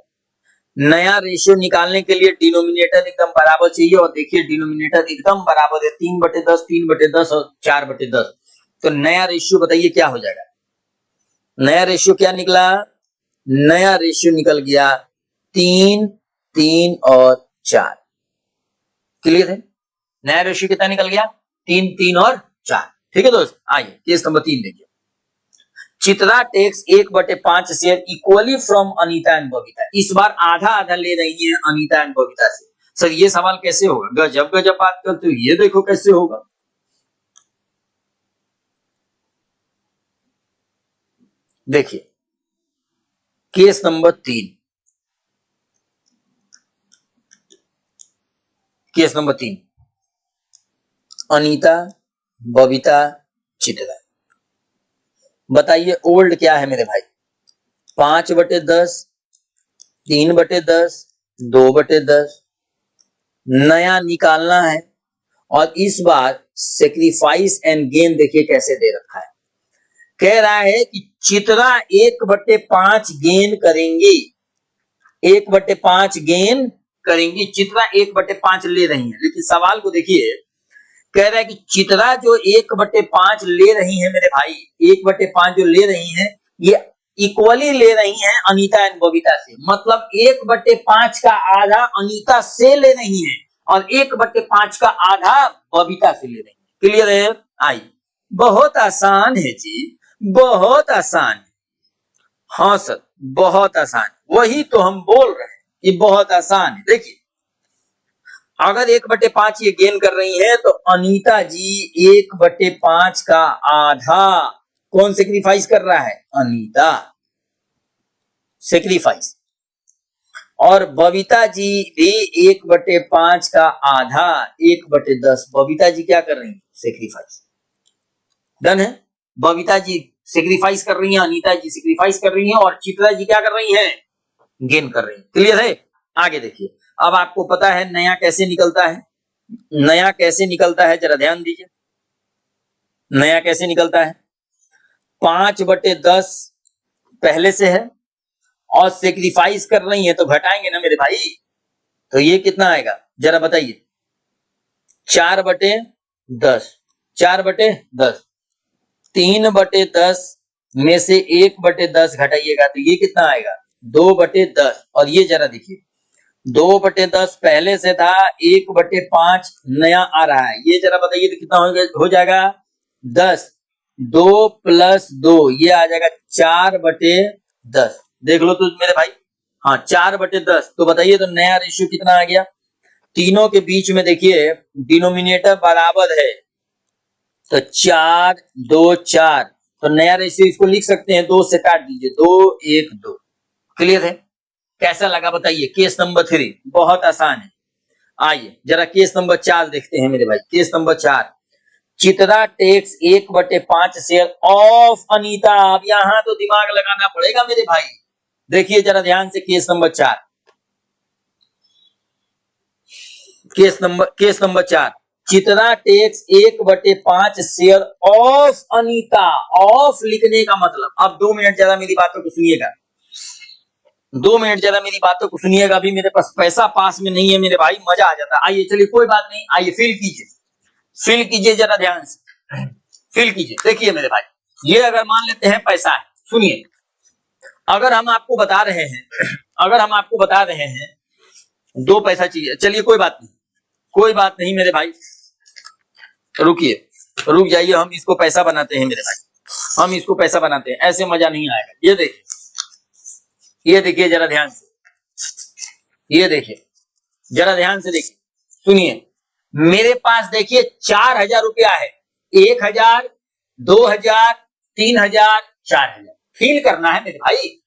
नया रेशियो निकालने के लिए डिनोमिनेटर एकदम बराबर चाहिए और देखिए डिनोमिनेटर एकदम बराबर है, 3/10, 3/10 और 4/10। तो नया रेशियो बताइए क्या हो जाएगा? नया रेशियो क्या निकला? नया रेशियो निकल गया 3, 3 और 4। क्लियर है? नया रेशियो कितना निकल गया? 3, 3 और 4। ठीक है दोस्त, आइए केस नंबर 3 देखिए। Chitra takes 1/5 share equally from Anita and Babita. इस बार आधा आधा ले रही है अनीता एंड बबीता से। सर ये सवाल कैसे होगा? गजब गजब बात करते हो, ये देखो कैसे होगा। देखिए case number 3, case number 3, Anita, Babita, Chitra. बताइए ओल्ड क्या है मेरे भाई? 5/10, 3/10, 2/10। नया निकालना है और इस बार सेक्रीफाइस एंड गेन देखिए कैसे दे रखा है। कह रहा है कि चित्रा 1/5 गेन करेंगी, 1/5 गेन करेंगी। चित्रा 1/5 ले रही है, लेकिन सवाल को देखिए, कह रहा है कि चित्रा जो 1/5 ले रही है मेरे भाई, 1/5 जो ले रही है, ये इक्वली ले रही हैं अनीता एंड बबीता से। मतलब 1/5 का आधा अनीता से ले रही है और 1/5 का आधा बबीता से ले रही है। क्लियर है? आई बहुत आसान है जी, बहुत आसान है। हाँ सर, बहुत आसान, वही तो हम बोल रहे हैं कि बहुत आसान है। देखिए, अगर 1/5 ये गेन कर रही है तो अनीता जी 1/5 का आधा कौन सेक्रीफाइस कर रहा है? अनीता सेक्रीफाइस। और बबीता जी भी 1/5 का आधा 1/10 बबीता जी क्या कर रही है? सेक्रीफाइस। डन है? बबीता जी सेक्रीफाइस कर रही है, अनीता जी सेक्रीफाइस कर रही है और चित्रा जी क्या कर रही है? गेन कर रही है। क्लियर है? आगे देखिए, अब आपको पता है नया कैसे निकलता है। नया कैसे निकलता है जरा ध्यान दीजिए। नया कैसे निकलता है? 5/10 पहले से है और सेक्रीफाइस कर रही है तो घटाएंगे ना मेरे भाई, तो ये कितना आएगा जरा बताइए? 4/10, 4/10, 3/10 में से 1/10 घटाइएगा तो ये कितना आएगा? 2/10। और ये जरा देखिए, 2/10 पहले से था, 1/5 नया आ रहा है, ये जरा बताइए तो कितना हो जाएगा? 10। 2 + 2 ये आ जाएगा 4/10। देख लो तो मेरे भाई, हाँ 4/10। तो बताइए तो नया रेशियो कितना आ गया? तीनों के बीच में देखिए डिनोमिनेटर बराबर है तो 4 2 4, तो नया रेशियो इसको लिख सकते हैं, 2 से काट दीजिए, 2 1 2। क्लियर है? कैसा लगा बताइए? केस नंबर 3 बहुत आसान है। आइए जरा केस नंबर 4 देखते हैं मेरे भाई। Case number 4, Chitra takes 1/5 share of Anita. अब यहां तो दिमाग लगाना पड़ेगा मेरे भाई। देखिए जरा ध्यान से case number 4, case number 4, Chitra takes 1/5 share of Anita. Of लिखने का मतलब, अब 2 मिनट जरा मेरी बातों को सुनिएगा, 2 मिनट जरा मेरी बातों को सुनिएगा। अभी मेरे पास पैसा पास में नहीं है मेरे भाई, मजा आ जाता। आइए चलिए कोई बात नहीं, आइए फिल कीजिए, फिल कीजिए जरा ध्यान से, फिल कीजिए। देखिए मेरे भाई, ये अगर मान लेते हैं पैसा है, सुनिए, अगर हम आपको बता रहे हैं, अगर हम आपको बता रहे हैं 2 पैसा चाहिए, चलिए कोई बात नहीं, कोई बात नहीं मेरे भाई, रुकिए, रुक जाइए, हम इसको पैसा बनाते हैं मेरे भाई, हम इसको पैसा बनाते हैं, ऐसे मजा नहीं आएगा। ये देखिए, ये देखिए जरा ध्यान से, ये देखिए जरा ध्यान से देखिए, सुनिए, मेरे पास देखिए 4,000 रुपया है, 1,000, 2,000, 3,000, 4,000 फील करना है मेरे भाई।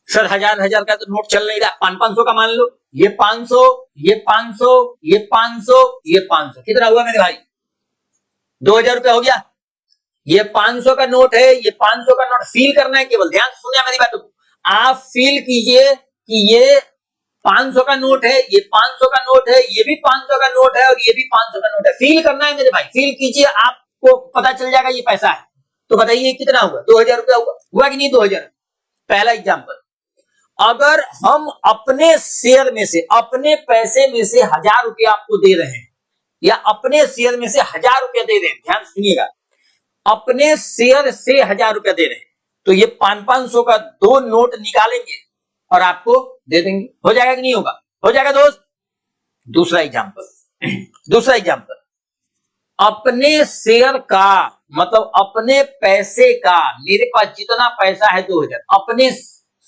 सर 1,000 का तो नोट चल नहीं रहा, 500 का मान लो, ये 500, ये 500, ये 500, ये 500, कितना हुआ मेरे भाई? 2,000 रुपया हो गया। ये 500 का नोट है, ये 500 का नोट फील करना है, केवल ध्यान से सुनिए मेरी बात को। आप फील कीजिए कि ये 500 का नोट है, ये 500 का नोट है, ये भी 500 का नोट है और ये भी 500 का नोट है। फील करना है मेरे भाई, फील कीजिए, आपको पता चल जाएगा ये पैसा है। तो बताइए कितना हुआ? 2,000 रुपया हुआ कि नहीं? 2,000। पहला एग्जाम्पल, अगर हम अपने शेयर में से, अपने पैसे में से 1,000 रुपया आपको दे रहे हैं, या अपने शेयर में से 1,000 रुपया दे रहे हैं, ध्यान सुनिएगा, अपने शेयर से 1,000 रुपया दे रहे हैं, तो ये 500 का 2 नोट निकालेंगे और आपको दे देंगे। हो जाएगा कि नहीं होगा? हो जाएगा दोस्त। दूसरा एग्जाम्पल, दूसरा एग्जाम्पल, अपने शेयर का मतलब अपने पैसे का, मेरे पास जितना पैसा है 2,000, अपने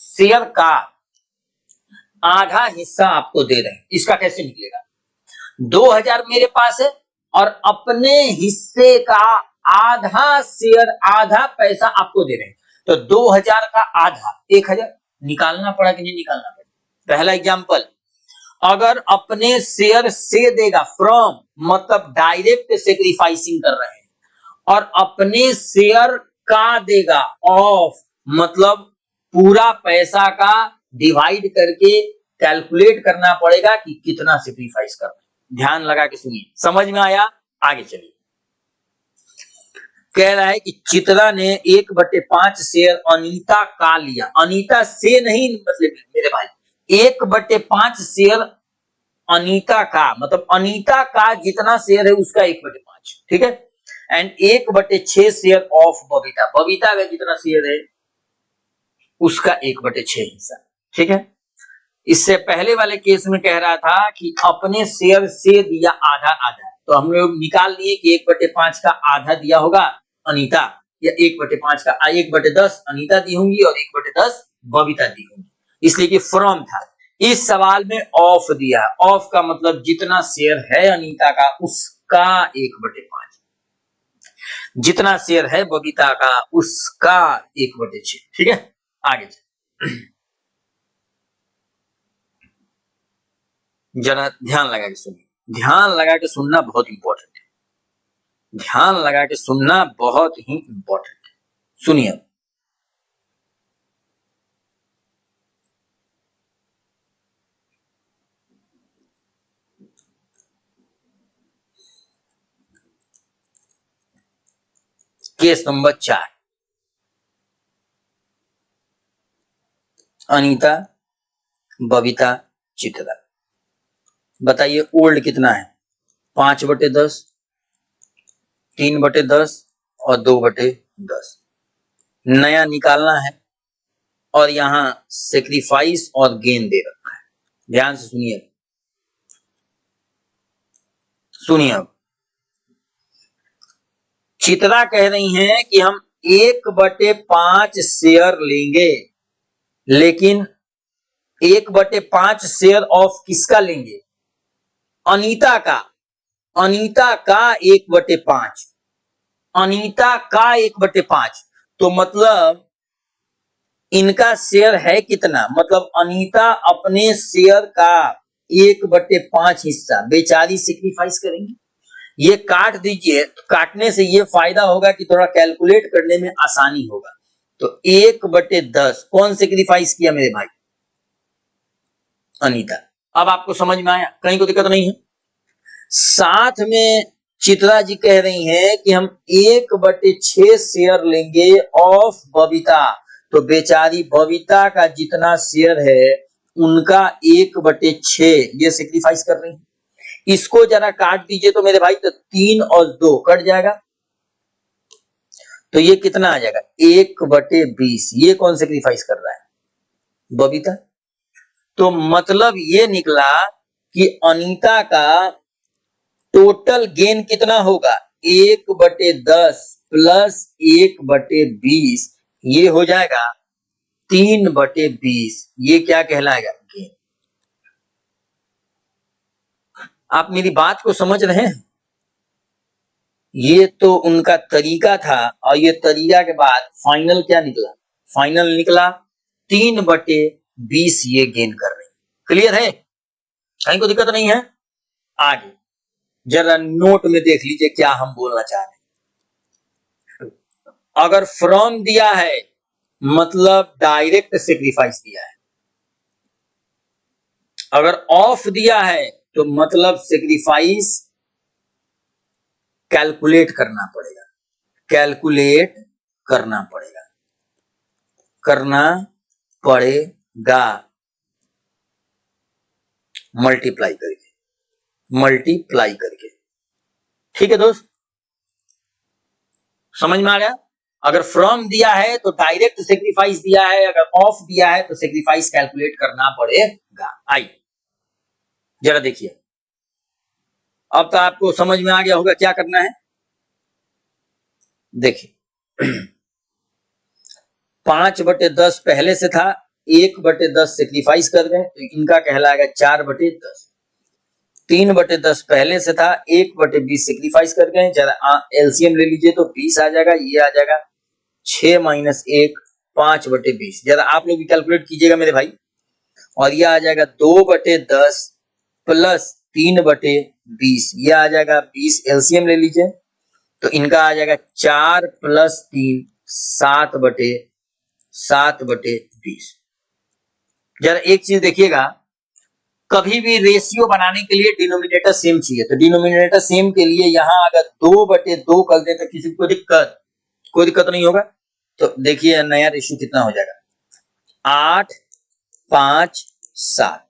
शेयर का आधा हिस्सा आपको दे रहे हैं, इसका कैसे निकलेगा? 2,000 मेरे पास है और अपने हिस्से का आधा शेयर, आधा पैसा आपको दे रहे हैं, तो 2,000 का आधा 1,000 निकालना पड़ा कि नहीं निकालना पड़ा? पहला एग्जाम्पल, अगर अपने शेयर से देगा, फ्रॉम मतलब डायरेक्ट सेक्रीफाइसिंग कर रहे हैं, और अपने शेयर का देगा, ऑफ मतलब पूरा पैसा का डिवाइड करके कैलकुलेट करना पड़ेगा कि कितना सेक्रीफाइस करना है। ध्यान लगा के सुनिए, समझ में आया? आगे चलिए, कह रहा है कि चित्रा ने 1/5 शेयर अनीता का लिया। अनीता से नहीं, मतलब मेरे भाई 1/5 शेयर अनीता का, मतलब अनीता का जितना शेयर है उसका 1/5, ठीक है। And 1/6 share of Babita, Babita का जितना शेयर है उसका 1/6 हिस्सा, ठीक है। इससे पहले वाले केस में कह रहा था कि अपने शेयर से दिया आधा आधा, तो हम लोग निकाल लिए कि 1/5 का आधा दिया होगा अनीता, या 1/5 का 1/10 अनीता दी होंगी और 1/10 बबीता दी होंगी, इसलिए कि फ्रॉम था। इस सवाल में ऑफ दिया, ऑफ का मतलब जितना शेयर है अनीता का उसका 1/5, जितना शेयर है बबीता का उसका 1/6, ठीक है। आगे जरा ध्यान लगा के सुनिए, ध्यान लगा के सुनना बहुत इंपॉर्टेंट है, ध्यान लगा के सुनना बहुत ही इंपॉर्टेंट है। सुनिए, केस नंबर 4, अनीता, बबीता, चित्रा। बताइए ओल्ड कितना है? 5/10, 3/10 और 2/10। नया निकालना है और यहां सेक्रीफाइस और गेन दे रखा है। ध्यान से सुनिए, सुनिए। अब चित्रा कह रही हैं कि हम 1/5 शेयर लेंगे, लेकिन 1/5 शेयर ऑफ किसका लेंगे? अनीता का, अनीता का 1/5, अनीता का 1/5। तो मतलब इनका शेयर है कितना? मतलब अनीता अपने शेयर का 1/5 हिस्सा बेचारी सेक्रीफाइस करेंगी। ये काट दीजिए, तो काटने से ये फायदा होगा कि थोड़ा कैलकुलेट करने में आसानी होगा। तो 1/10 कौन सेक्रीफाइस किया मेरे भाई? अनीता। अब आपको समझ में आया, कहीं को दिक्कत नहीं है। साथ में चित्रा जी कह रही हैं कि हम 1/6 शेयर लेंगे ऑफ बबीता, तो बेचारी बबीता का जितना शेयर है उनका 1/6 ये सेक्रीफाइस कर रही है। इसको जरा काट दीजिए तो मेरे भाई, तो 3 और 2 कट जाएगा, तो ये कितना आ जाएगा? 1/20। ये कौन सेक्रीफाइस कर रहा है? बबीता। तो मतलब ये निकला कि अनीता का टोटल गेन कितना होगा? 1/10 प्लस 1/20, ये हो जाएगा 3/20। ये क्या कहलाएगा? गेन। आप मेरी बात को समझ रहे हैं? ये तो उनका तरीका था, और ये तरीका के बाद फाइनल क्या निकला? फाइनल निकला 3/20 ये गेन कर रहे हैं। क्लियर है? कहीं को दिक्कत नहीं है? आगे जरा नोट में देख लीजिए क्या हम बोलना चाह रहे हैं। अगर फ्रॉम दिया है मतलब डायरेक्ट सेक्रीफाइस दिया है, अगर ऑफ दिया है तो मतलब सेक्रीफाइस कैलकुलेट करना पड़ेगा, कैलकुलेट करना पड़ेगा, करना पड़ेगा, मल्टीप्लाई करके, मल्टीप्लाई करके। ठीक है दोस्त, समझ में आ गया? अगर फ्रॉम दिया है तो डायरेक्ट सेक्रीफाइस दिया है, अगर ऑफ दिया है तो सेक्रीफाइस कैलकुलेट करना पड़ेगा। आइए जरा देखिए, अब तो आपको समझ में आ गया होगा क्या करना है। देखिए 5/10 पहले से था, 1/10 सेक्रीफाइस कर गए तो इनका कहलाएगा 4/10। 3/10 पहले से था, 1/20 सेक्रीफाइस कर गए, जरा एलसीएम ले लीजिए तो 20 आ जाएगा, ये आ जाएगा 6 - 1 5/20। जरा आप लोग भी कैलकुलेट कीजिएगा मेरे भाई, और ये आ जाएगा 2/10 प्लस 3/20, ये आ जाएगा 20। एलसीएम ले लीजिए तो इनका आ जाएगा 4 प्लस 3 7/20। जरा एक चीज देखिएगा, कभी भी रेशियो बनाने के लिए डिनोमिनेटर सेम चाहिए, तो डिनोमिनेटर सेम के लिए यहां अगर 2/2 कर दे तो किसी को दिक्कत कोई दिक्कत नहीं होगा। तो देखिए नया रेशियो कितना हो जाएगा, 8, 5, 7।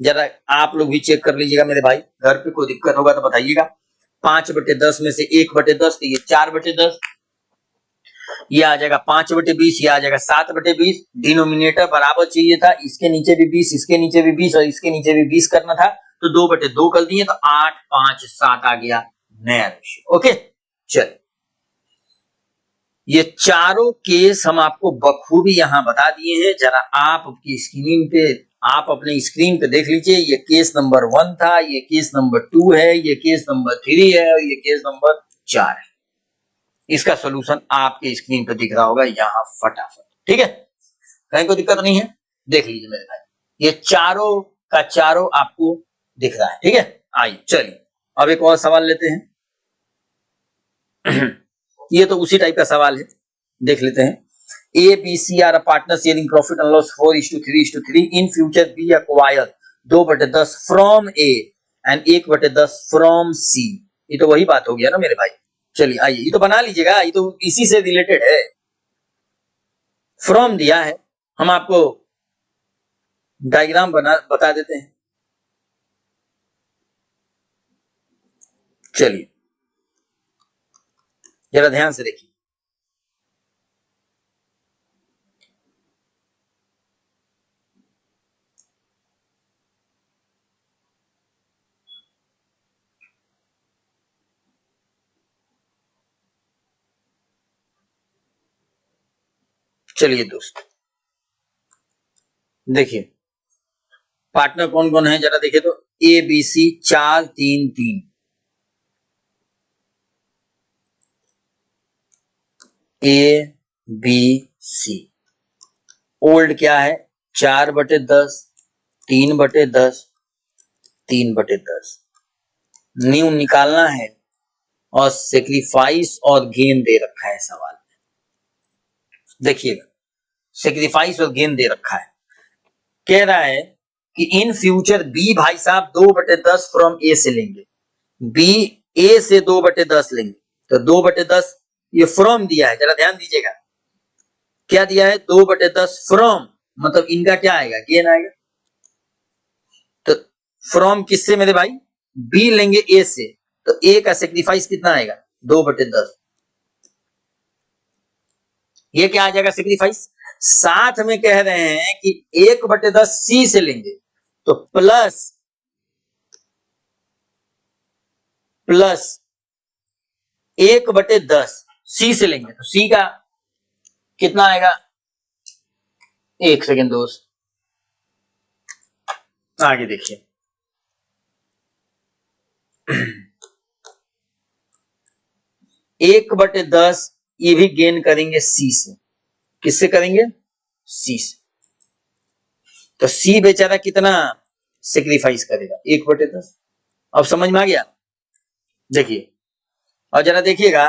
जरा आप लोग भी चेक कर लीजिएगा मेरे भाई, घर पे कोई दिक्कत होगा तो बताइएगा। 5/10 में से 1/10 तो ये 4/10, ये आ जाएगा 5/20, ये आ जाएगा 7/20। डिनोमिनेटर बराबर चाहिए था, इसके नीचे भी 20, इसके नीचे भी 20 और इसके नीचे भी 20 करना था, तो 2/2 कर दिए, तो 8, 5, 7 आ गया नया रेशियो। ओके, चलिए ये चारों केस हम आपको बखूबी यहां बता दिए हैं। जरा आप अपनी स्क्रीन पे, आप अपने स्क्रीन पे देख लीजिए। ये केस नंबर 1 था, ये केस नंबर 2 है, ये केस नंबर 3 है और ये केस नंबर 4 है। इसका सोल्यूशन आपके स्क्रीन पे दिख रहा होगा यहाँ फटाफट, ठीक है, कहीं कोई दिक्कत नहीं है। देख लीजिए मेरे भाई, ये चारों का चारों आपको दिख रहा है, ठीक है। आइए चलिए अब एक और सवाल लेते हैं। ये तो उसी टाइप का सवाल है, देख लेते हैं। A, B, C are a partner sharing profit and loss 4:3:3. In future, B acquire 2/10 from A and 1/10 from C. ये तो वही बात हो गया ना मेरे भाई। चलिए आइए, ये तो बना लीजिएगा, ये तो इसी से रिलेटेड है। फ्रॉम दिया है, हम आपको डायग्राम बता देते हैं। चलिए जरा ध्यान से देखिए। चलिए दोस्त देखिए, पार्टनर कौन कौन है जरा देखिए तो, A B C 4 3 3, A B C. Old क्या है, 4/10, 3/10, 3/10। न्यू निकालना है और सेक्रीफाइस और गेन दे रखा है सवाल में। देखिएगा, सेक्रीफाइस और गेन दे रखा है। कह रहा है कि इन फ्यूचर बी भाई साहब 2/10 फ्रॉम ए से लेंगे, बी ए से 2/10 लेंगे, तो 2/10 ये फ्रॉम दिया है, जरा ध्यान दीजिएगा। क्या दिया है, 2/10 फ्रॉम, मतलब इनका क्या आएगा, गेन आएगा। तो फ्रॉम किससे मेरे भाई, बी लेंगे ए से, तो ए का सेक्रीफाइस कितना आएगा, 2/10। ये क्या आ जाएगा सेक्रीफाइस। साथ में कह रहे हैं कि 1/10 सी से लेंगे, तो प्लस 1/10 सी से लेंगे, तो सी का कितना आएगा, एक सेकेंड दोस्त, आगे देखिए। 1/10 ये भी गेन करेंगे सी से, किससे करेंगे, सी से। तो सी बेचारा कितना सेक्रीफाइस करेगा, 1/10। अब समझ में आ गया। देखिए और जरा देखिएगा,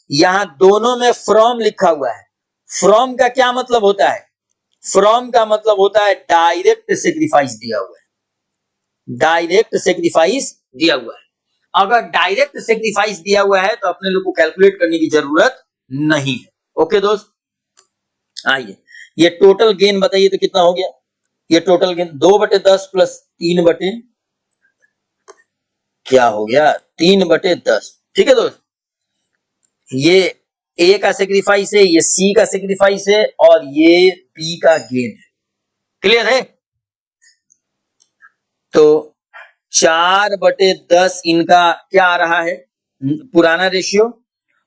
यहां दोनों में फ्रॉम लिखा हुआ है। फ्रॉम का क्या मतलब होता है, फ्रॉम का मतलब होता है डायरेक्ट सेक्रीफाइस दिया हुआ है, डायरेक्ट सेक्रीफाइस दिया हुआ है। अगर डायरेक्ट सेक्रीफाइस दिया हुआ है तो अपने लोग को कैलकुलेट करने की जरूरत नहीं है। ओके दोस्त, आइए ये टोटल गेन बताइए तो कितना हो गया। ये टोटल गेन 2/10 प्लस 3 क्या हो गया, 3/10। ठीक है दोस्त, ये ए का सेक्रीफाइस है, ये सी का सेक्रीफाइस है और ये बी का गेन है। क्लियर है। तो 4/10 इनका क्या आ रहा है, पुराना रेशियो,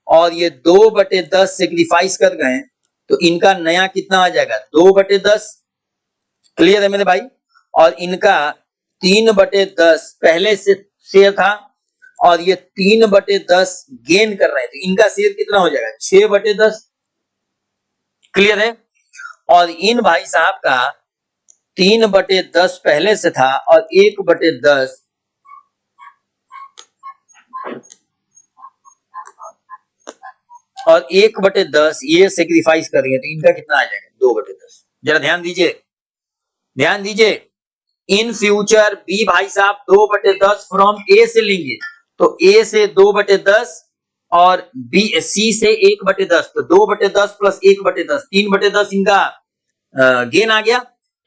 और ये 2/10 सेक्रीफाइस कर गए, तो इनका नया कितना आ जाएगा, 2/10। क्लियर है मेरे भाई। और इनका 3/10 पहले से शेयर था और ये 3/10 गेन कर रहे हैं, तो इनका शेयर कितना हो जाएगा, 6/10। क्लियर है। और इन भाई साहब का 3/10 पहले से था और 1/10 और 1/10 ये सेक्रीफाइस करेंगे, तो इनका कितना आ जाएगा, 2/10। जरा ध्यान दीजिए, ध्यान दीजिए। इन फ्यूचर बी भाई साहब 2/10 फ्रॉम ए से लेंगे, तो ए से 2/10 और बी सी से 1/10, तो 2/10 प्लस 1/10, 3/10 इनका गेन आ गया,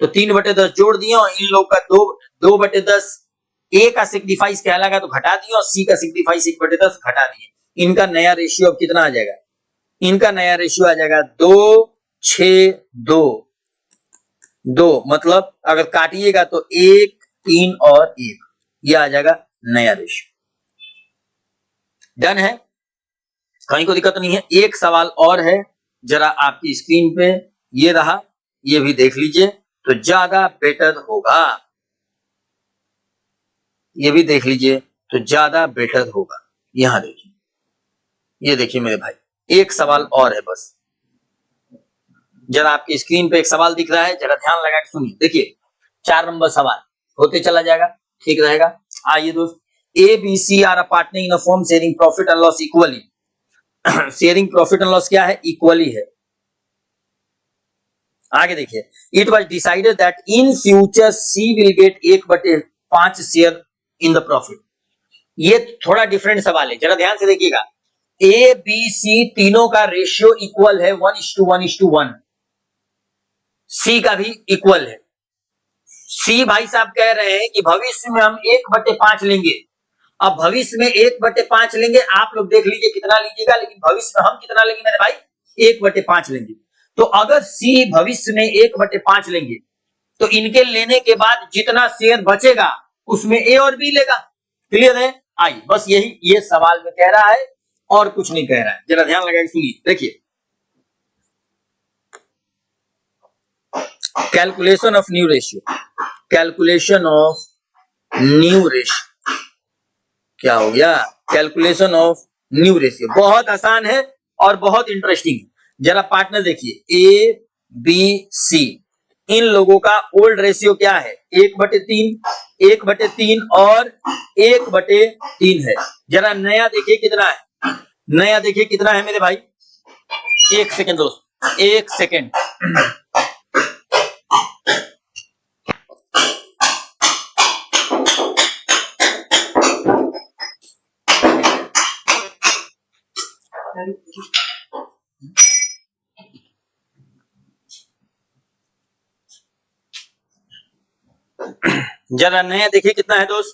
तो 3/10 जोड़ दिया और इन लोग का 2/10 ए का सिग्निफाइस क्या लगा तो घटा दिया और सी का सिग्निफाइस 1/10 घटा दिए। इनका नया रेशियो अब कितना आ जाएगा, इनका नया रेशियो आ जाएगा 2:6:2, 2 मतलब अगर काटिएगा तो 1, 3 और 1, ये आ जाएगा नया रेशियो। डन है, कहीं को दिक्कत नहीं है। एक सवाल और है, जरा आपकी स्क्रीन पे ये रहा, ये भी देख लीजिए तो ज्यादा बेटर होगा, ये भी देख लीजिए तो ज्यादा बेटर होगा। यहां देखिए, ये देखिए मेरे भाई, एक सवाल और है बस। जरा आपकी स्क्रीन पे एक सवाल दिख रहा है, जरा ध्यान लगा के सुनिए। देखिए 4 नंबर सवाल होते चला जाएगा, ठीक रहेगा। आइए दोस्त, A B C are a partner in a firm sharing profit and loss equally. Sharing profit and loss क्या है, इक्वली है। आगे देखिए, it was decided that in future C will get 1/5 share in the profit. ये थोड़ा different सवाल है, जरा ध्यान से देखिएगा। ए बी सी तीनों का रेशियो इक्वल है 1:1:1, सी का भी इक्वल है। सी भाई साहब कह रहे हैं कि भविष्य में हम 1/5 लेंगे। अब भविष्य में 1/5 लेंगे, आप लोग देख लीजिए कितना लीजिएगा, लेकिन भविष्य में हम कितना लेंगे मेरे भाई, 1/5 लेंगे। तो अगर सी भविष्य में 1/5 लेंगे तो इनके लेने के बाद जितना शेयर बचेगा उसमें ए और बी लेगा। क्लियर है? आइए, बस यही ये सवाल में कह रहा है और कुछ नहीं कह रहा है, जरा ध्यान लगा के सुनिए। देखिए, calculation of new ratio, calculation of new ratio क्या हो गया, कैलकुलेशन ऑफ न्यू रेशियो बहुत आसान है और बहुत इंटरेस्टिंग है। जरा पार्टनर देखिए, ए बी सी, इन लोगों का ओल्ड रेशियो क्या है, 1/3, 1/3 और 1/3 है। जरा नया देखिए कितना है, नया देखिए कितना है मेरे भाई, 1 सेकेंड दोस्त, 1 सेकेंड। जरा नया देखिए कितना है दोस्त,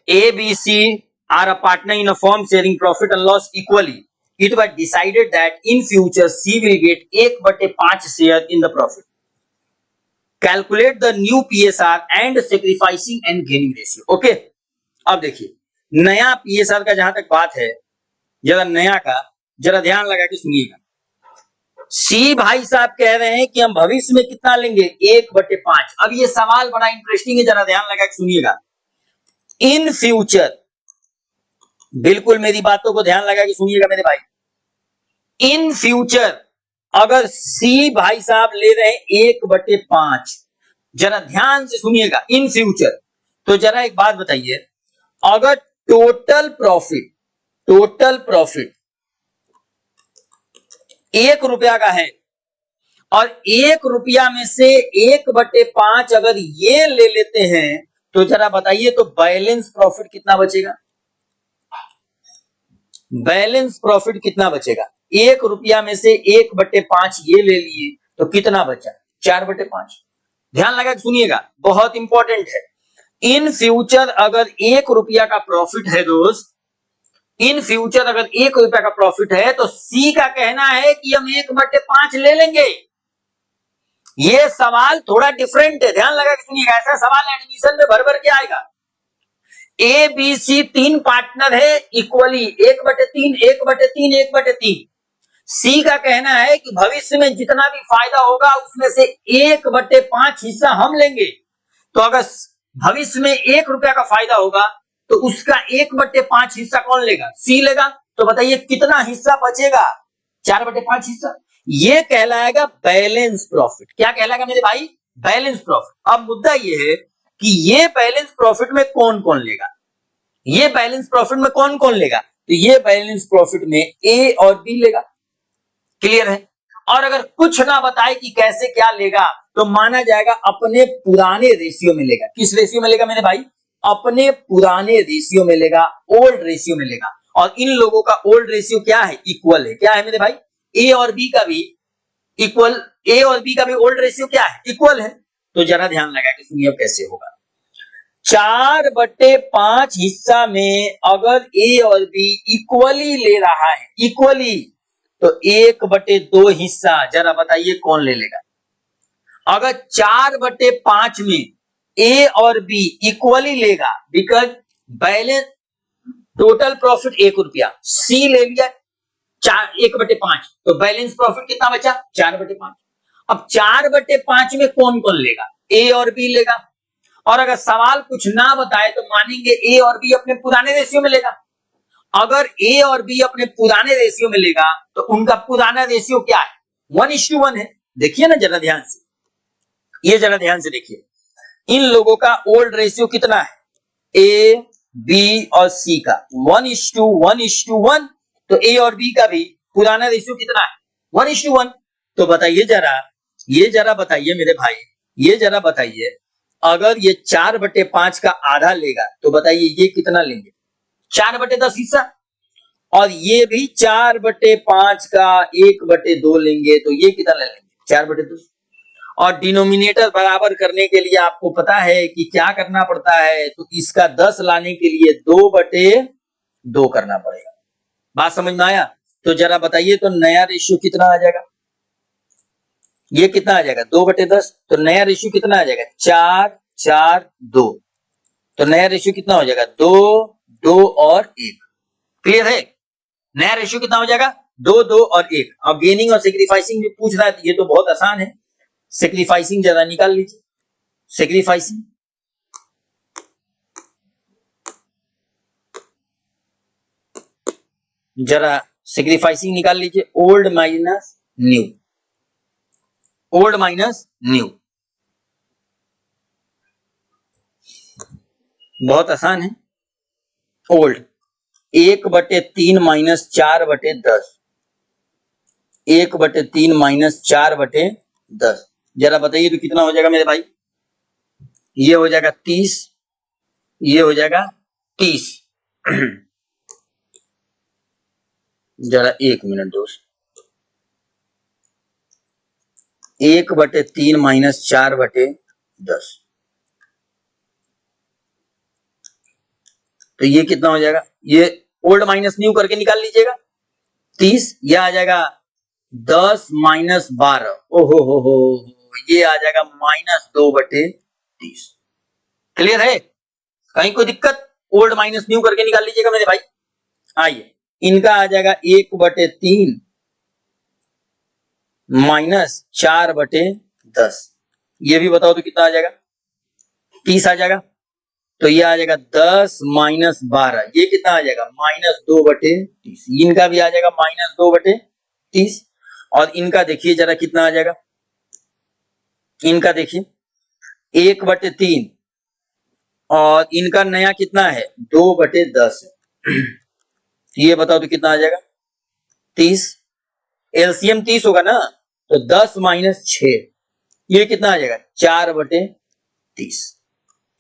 A B C are a partner in a firm sharing profit and loss equally. It was decided that in future C will get 1/5 share in the profit. Calculate the new PSR and sacrificing and gaining ratio. Okay? अब देखिए, नया PSR का जहां तक बात है, जरा नया का जरा ध्यान लगा के सुनिएगा। सी भाई साहब कह रहे हैं कि हम भविष्य में कितना लेंगे, 1/5। अब ये सवाल बड़ा इंटरेस्टिंग है, जरा ध्यान लगा के सुनिएगा। इन फ्यूचर, बिल्कुल मेरी बातों को ध्यान लगा के सुनिएगा मेरे भाई। इन फ्यूचर अगर सी भाई साहब ले रहे हैं 1/5, जरा ध्यान से सुनिएगा, इन फ्यूचर, तो जरा एक बात बताइए, अगर टोटल प्रॉफिट 1 रुपया का है और 1 रुपया में से 1/5 अगर ये ले लेते हैं तो जरा बताइए, तो बैलेंस प्रॉफिट कितना बचेगा, बैलेंस प्रॉफिट कितना बचेगा। 1 रुपया में से 1/5 ये ले लिए तो कितना बचा, 4/5। ध्यान लगा के सुनिएगा, बहुत इंपॉर्टेंट है। इन फ्यूचर अगर 1 रुपया का प्रॉफिट है दोस्त, इन फ्यूचर अगर 1 रुपया का प्रॉफिट है तो सी का कहना है कि हम 1/5 ले लेंगे। ये सवाल थोड़ा डिफरेंट है, ध्यान लगा के सुनिएगा। ऐसा सवाल एडमिशन में भर भर के आएगा। ए बी सी 3 पार्टनर है इक्वली, 1/3, 1/3, 1/3। सी का कहना है कि भविष्य में जितना भी फायदा होगा उसमें से 1/5 हिस्सा हम लेंगे। तो अगर भविष्य में 1 रुपया का फायदा होगा तो उसका 1/5 हिस्सा कौन लेगा, सी लेगा। तो बताइए कितना हिस्सा बचेगा, 4/5 हिस्सा। ये कहलाएगा बैलेंस प्रॉफिट। क्या कहलाएगा मेरे भाई, बैलेंस प्रॉफिट। अब मुद्दा ये है कि ये बैलेंस प्रॉफिट में कौन कौन लेगा, ये बैलेंस प्रॉफिट में कौन कौन लेगा, तो ये बैलेंस प्रॉफिट में ए और बी लेगा। क्लियर है? और अगर कुछ ना बताए कि कैसे क्या लेगा तो माना जाएगा अपने पुराने रेशियो में लेगा। किस रेशियो में लेगा मेरे भाई, अपने पुराने रेशियो में लेगा, ओल्ड रेशियो में लेगा। और इन लोगों का ओल्ड रेशियो क्या है? इक्वल है। क्या है मेरे भाई? ए और बी का भी इक्वल, ए और बी का भी ओल्ड रेशियो क्या है? इक्वल है। तो जरा ध्यान लगा के सुनिए कैसे होगा। 4/5 हिस्सा में अगर ए और बी इक्वली ले रहा है, इक्वली, तो 1/2 हिस्सा जरा बताइए कौन ले लेगा? अगर 4/5 में ए और बी इक्वली लेगा, बिकॉज बैलेंस टोटल प्रॉफिट 1 रुपया, सी ले लिया 1/5, तो बैलेंस प्रॉफिट कितना बचा? 4/5। अब 4/5 में कौन कौन लेगा? ए और बी लेगा। और अगर सवाल कुछ ना बताए तो मानेंगे ए और बी अपने पुराने रेशियो में लेगा। अगर ए और बी अपने पुराने रेशियो में लेगा तो उनका पुराना रेशियो क्या है? 1:1 है। देखिए ना जरा ध्यान से, ये जरा ध्यान से देखिए, इन लोगों का ओल्ड रेशियो कितना है? ए, बी और सी का 1:1:1। तो ए और बी का भी पुराना रेशियो कितना है? 1:1। तो बताइए जरा, ये जरा बताइए मेरे भाई, ये जरा बताइए, अगर ये 4/5 का आधा लेगा तो बताइए ये कितना लेंगे? 4/10 हिस्सा। और ये भी 4/5 का 1/2 लेंगे, तो ये कितना ले लेंगे? 4/2। और डिनोमिनेटर बराबर करने के लिए आपको पता है कि क्या करना पड़ता है, तो इसका 10 लाने के लिए 2/2 करना पड़ेगा। बात समझ में आया? तो जरा बताइए, तो नया रेशियो कितना आ जाएगा? ये कितना आ जाएगा? 2/10। तो नया रेशियो कितना आ जाएगा? 4/4/2। तो नया रेशियो कितना हो जाएगा? 2/2 और 1। क्लियर है? नया रेशियो कितना हो जाएगा? 2/2 और 1। अब गेनिंग और सेक्रीफाइसिंग भी पूछ रहा है, ये तो बहुत आसान है। सेक्रीफाइसिंग जरा निकाल लीजिए, सेक्रीफाइसिंग जरा सेक्रीफाइसिंग निकाल लीजिए। Old minus new, old minus new, बहुत आसान है। Old 1/3 minus 4/10, 1/3 minus 4/10। जरा बताइए तो कितना हो जाएगा मेरे भाई? ये हो जाएगा 30, ये हो जाएगा 30। जरा 1 मिनट दोस्त, 1/3 माइनस 4/10, तो ये कितना हो जाएगा? ये ओल्ड माइनस न्यू करके निकाल लीजिएगा। 30, यह आ जाएगा 10 माइनस 12, ओहो, ये आ जाएगा -2/30। क्लियर है? कहीं कोई दिक्कत? ओल्ड माइनस न्यू करके निकाल लीजिएगा मेरे भाई। आइए, इनका आ जाएगा 1/3 माइनस 4/10। ये भी बताओ तो कितना आ जाएगा? 30 आ जाएगा। तो ये आ जाएगा 10 माइनस 12, ये कितना आ जाएगा? -2/30। इनका भी आ जाएगा -2/30। और इनका देखिए जरा कितना आ जाएगा? इनका देखिए 1/3 और इनका नया कितना है? 2/10 है। ये बताओ तो कितना आ जाएगा? 30। एलसीएम 30 होगा ना, तो 10 माइनस 6, ये कितना आ जाएगा? 4/30।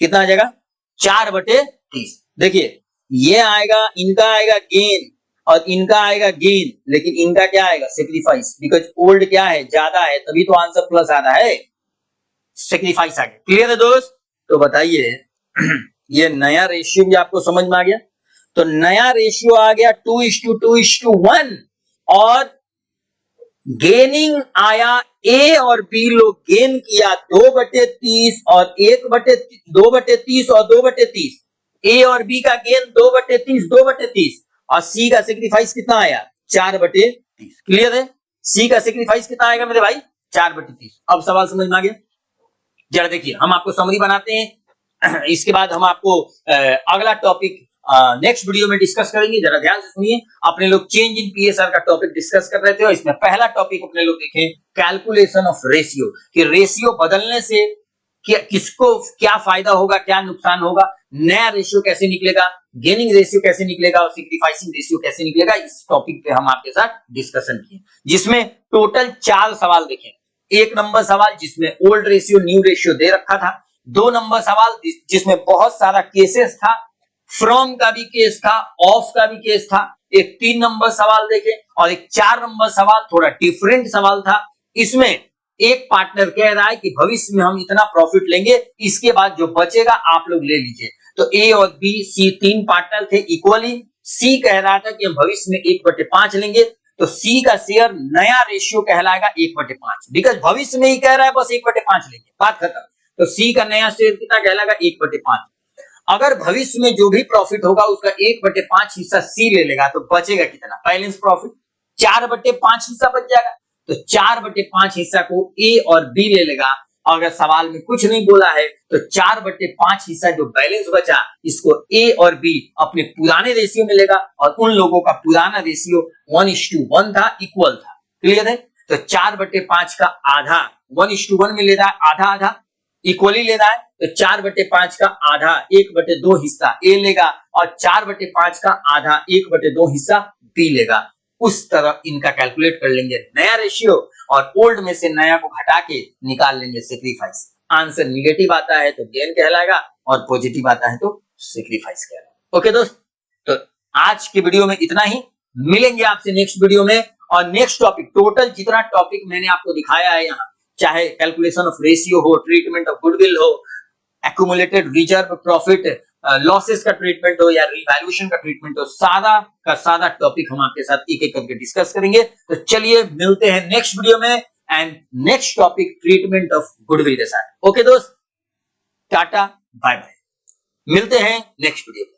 कितना आ जाएगा? 4/30। देखिए, ये आएगा, इनका आएगा गेन और इनका आएगा गेन, लेकिन इनका क्या आएगा? सेक्रीफाइस, बिकॉज ओल्ड क्या है? ज्यादा है, तभी तो आंसर प्लस आ रहा है। सेक्रीफाइस आ गया। क्लियर है दोस्त? तो बताइए, ये नया रेशियो भी आपको समझ में आ गया? तो नया रेशियो आ गया 2:2:1 और गेनिंग आया, ए और बी लोग गेन किया 2/30 और 2/30 और 2/30। ए और बी का गेन 2/30 और सी का सेक्रीफाइस कितना आया? 4/30। क्लियर है? सी का सेक्रीफाइस कितना आएगा मेरे भाई? 4/30। अब सवाल समझ में आ गया? जरा देखिए, हम आपको समरी बनाते हैं, इसके बाद हम आपको अगला टॉपिक नेक्स्ट वीडियो में डिस्कस करेंगे। जरा ध्यान से सुनिए। अपने लोग चेंज इन पीएसआर का टॉपिक डिस्कस कर रहे थे और इसमें पहला टॉपिक अपने लोग देखें कैलकुलेशन ऑफ रेशियो, कि रेशियो बदलने से किसको क्या फायदा होगा, क्या नुकसान होगा, नया रेशियो कैसे निकलेगा, गेनिंग रेशियो कैसे निकलेगा और सेक्रीफाइसिंग रेशियो कैसे निकलेगा। इस टॉपिक पे हम आपके साथ डिस्कशन किए, जिसमें टोटल 4 सवाल देखे। 1 नंबर सवाल जिसमें ओल्ड रेशियो न्यू रेशियो दे रखा था, 2 नंबर सवाल जिसमें बहुत सारा केसेस था, फ्रॉम का भी केस था, ऑफ का भी केस था। एक 3 नंबर सवाल देखे और एक 4 नंबर सवाल थोड़ा डिफरेंट सवाल था। इसमें एक पार्टनर कह रहा है कि भविष्य में हम इतना प्रॉफिट लेंगे, इसके बाद जो बचेगा आप लोग ले लीजिए। तो ए और बी सी 3 पार्टनर थे इक्वली। सी कह रहा था कि हम भविष्य में 1/5 लेंगे, तो सी का शेयर नया रेशियो कहलाएगा 1/5, बिकॉज भविष्य में ही कह रहा है बस 1/5 लेंगे, बात खत्म। तो सी का नया शेयर कितना कहलाएगा 1/5। अगर भविष्य में जो भी प्रॉफिट होगा उसका 1/5 हिस्सा सी ले लेगा तो बचेगा कितना, बैलेंस प्रॉफिट 4/5 हिस्सा बच जाएगा। तो 4/5 हिस्सा को ए और बी ले लेगा। अगर सवाल में कुछ नहीं बोला है तो 4/5 हिस्सा जो बैलेंस बचा इसको ए और बी अपने पुराने रेशियो में लेगा, और उन लोगों का पुराना रेशियो 1:1 था, इक्वल था। क्लियर है? तो 4/5 का आधा 1:1 में ले रहा है, आधा आधा इक्वली ले रहा है। तो 4/5 का आधा 1/2 हिस्सा ए लेगा और 4/5 का आधा 1/2 हिस्सा बी लेगा। उस तरह इनका कैलकुलेट कर लेंगे नया रेशियो, और ओल्ड में से नया को घटा के निकाल लेंगे सेक्रीफाइस। आंसर निगेटिव आता है तो गेन कहलाएगा और पॉजिटिव आता है तो सेक्रीफाइस कहलाएगा। ओके दोस्त, तो आज की वीडियो में इतना ही। मिलेंगे आपसे नेक्स्ट वीडियो में, और नेक्स्ट टॉपिक, टोटल जितना टॉपिक मैंने आपको दिखाया है यहाँ, चाहे कैलकुलेशन ऑफ रेशियो हो, ट्रीटमेंट ऑफ गुडविल हो, एक्यूमुलेटेड रिजर्व प्रॉफिट, लॉसेस का ट्रीटमेंट हो या रिवैल्यूएशन का ट्रीटमेंट हो, सारा का सारा टॉपिक हम आपके साथ एक एक करके डिस्कस करेंगे। तो चलिए मिलते हैं नेक्स्ट वीडियो में, and next topic treatment of goodwill के साथ। ओके दोस्त, टाटा बाय बाय, मिलते हैं नेक्स्ट वीडियो में।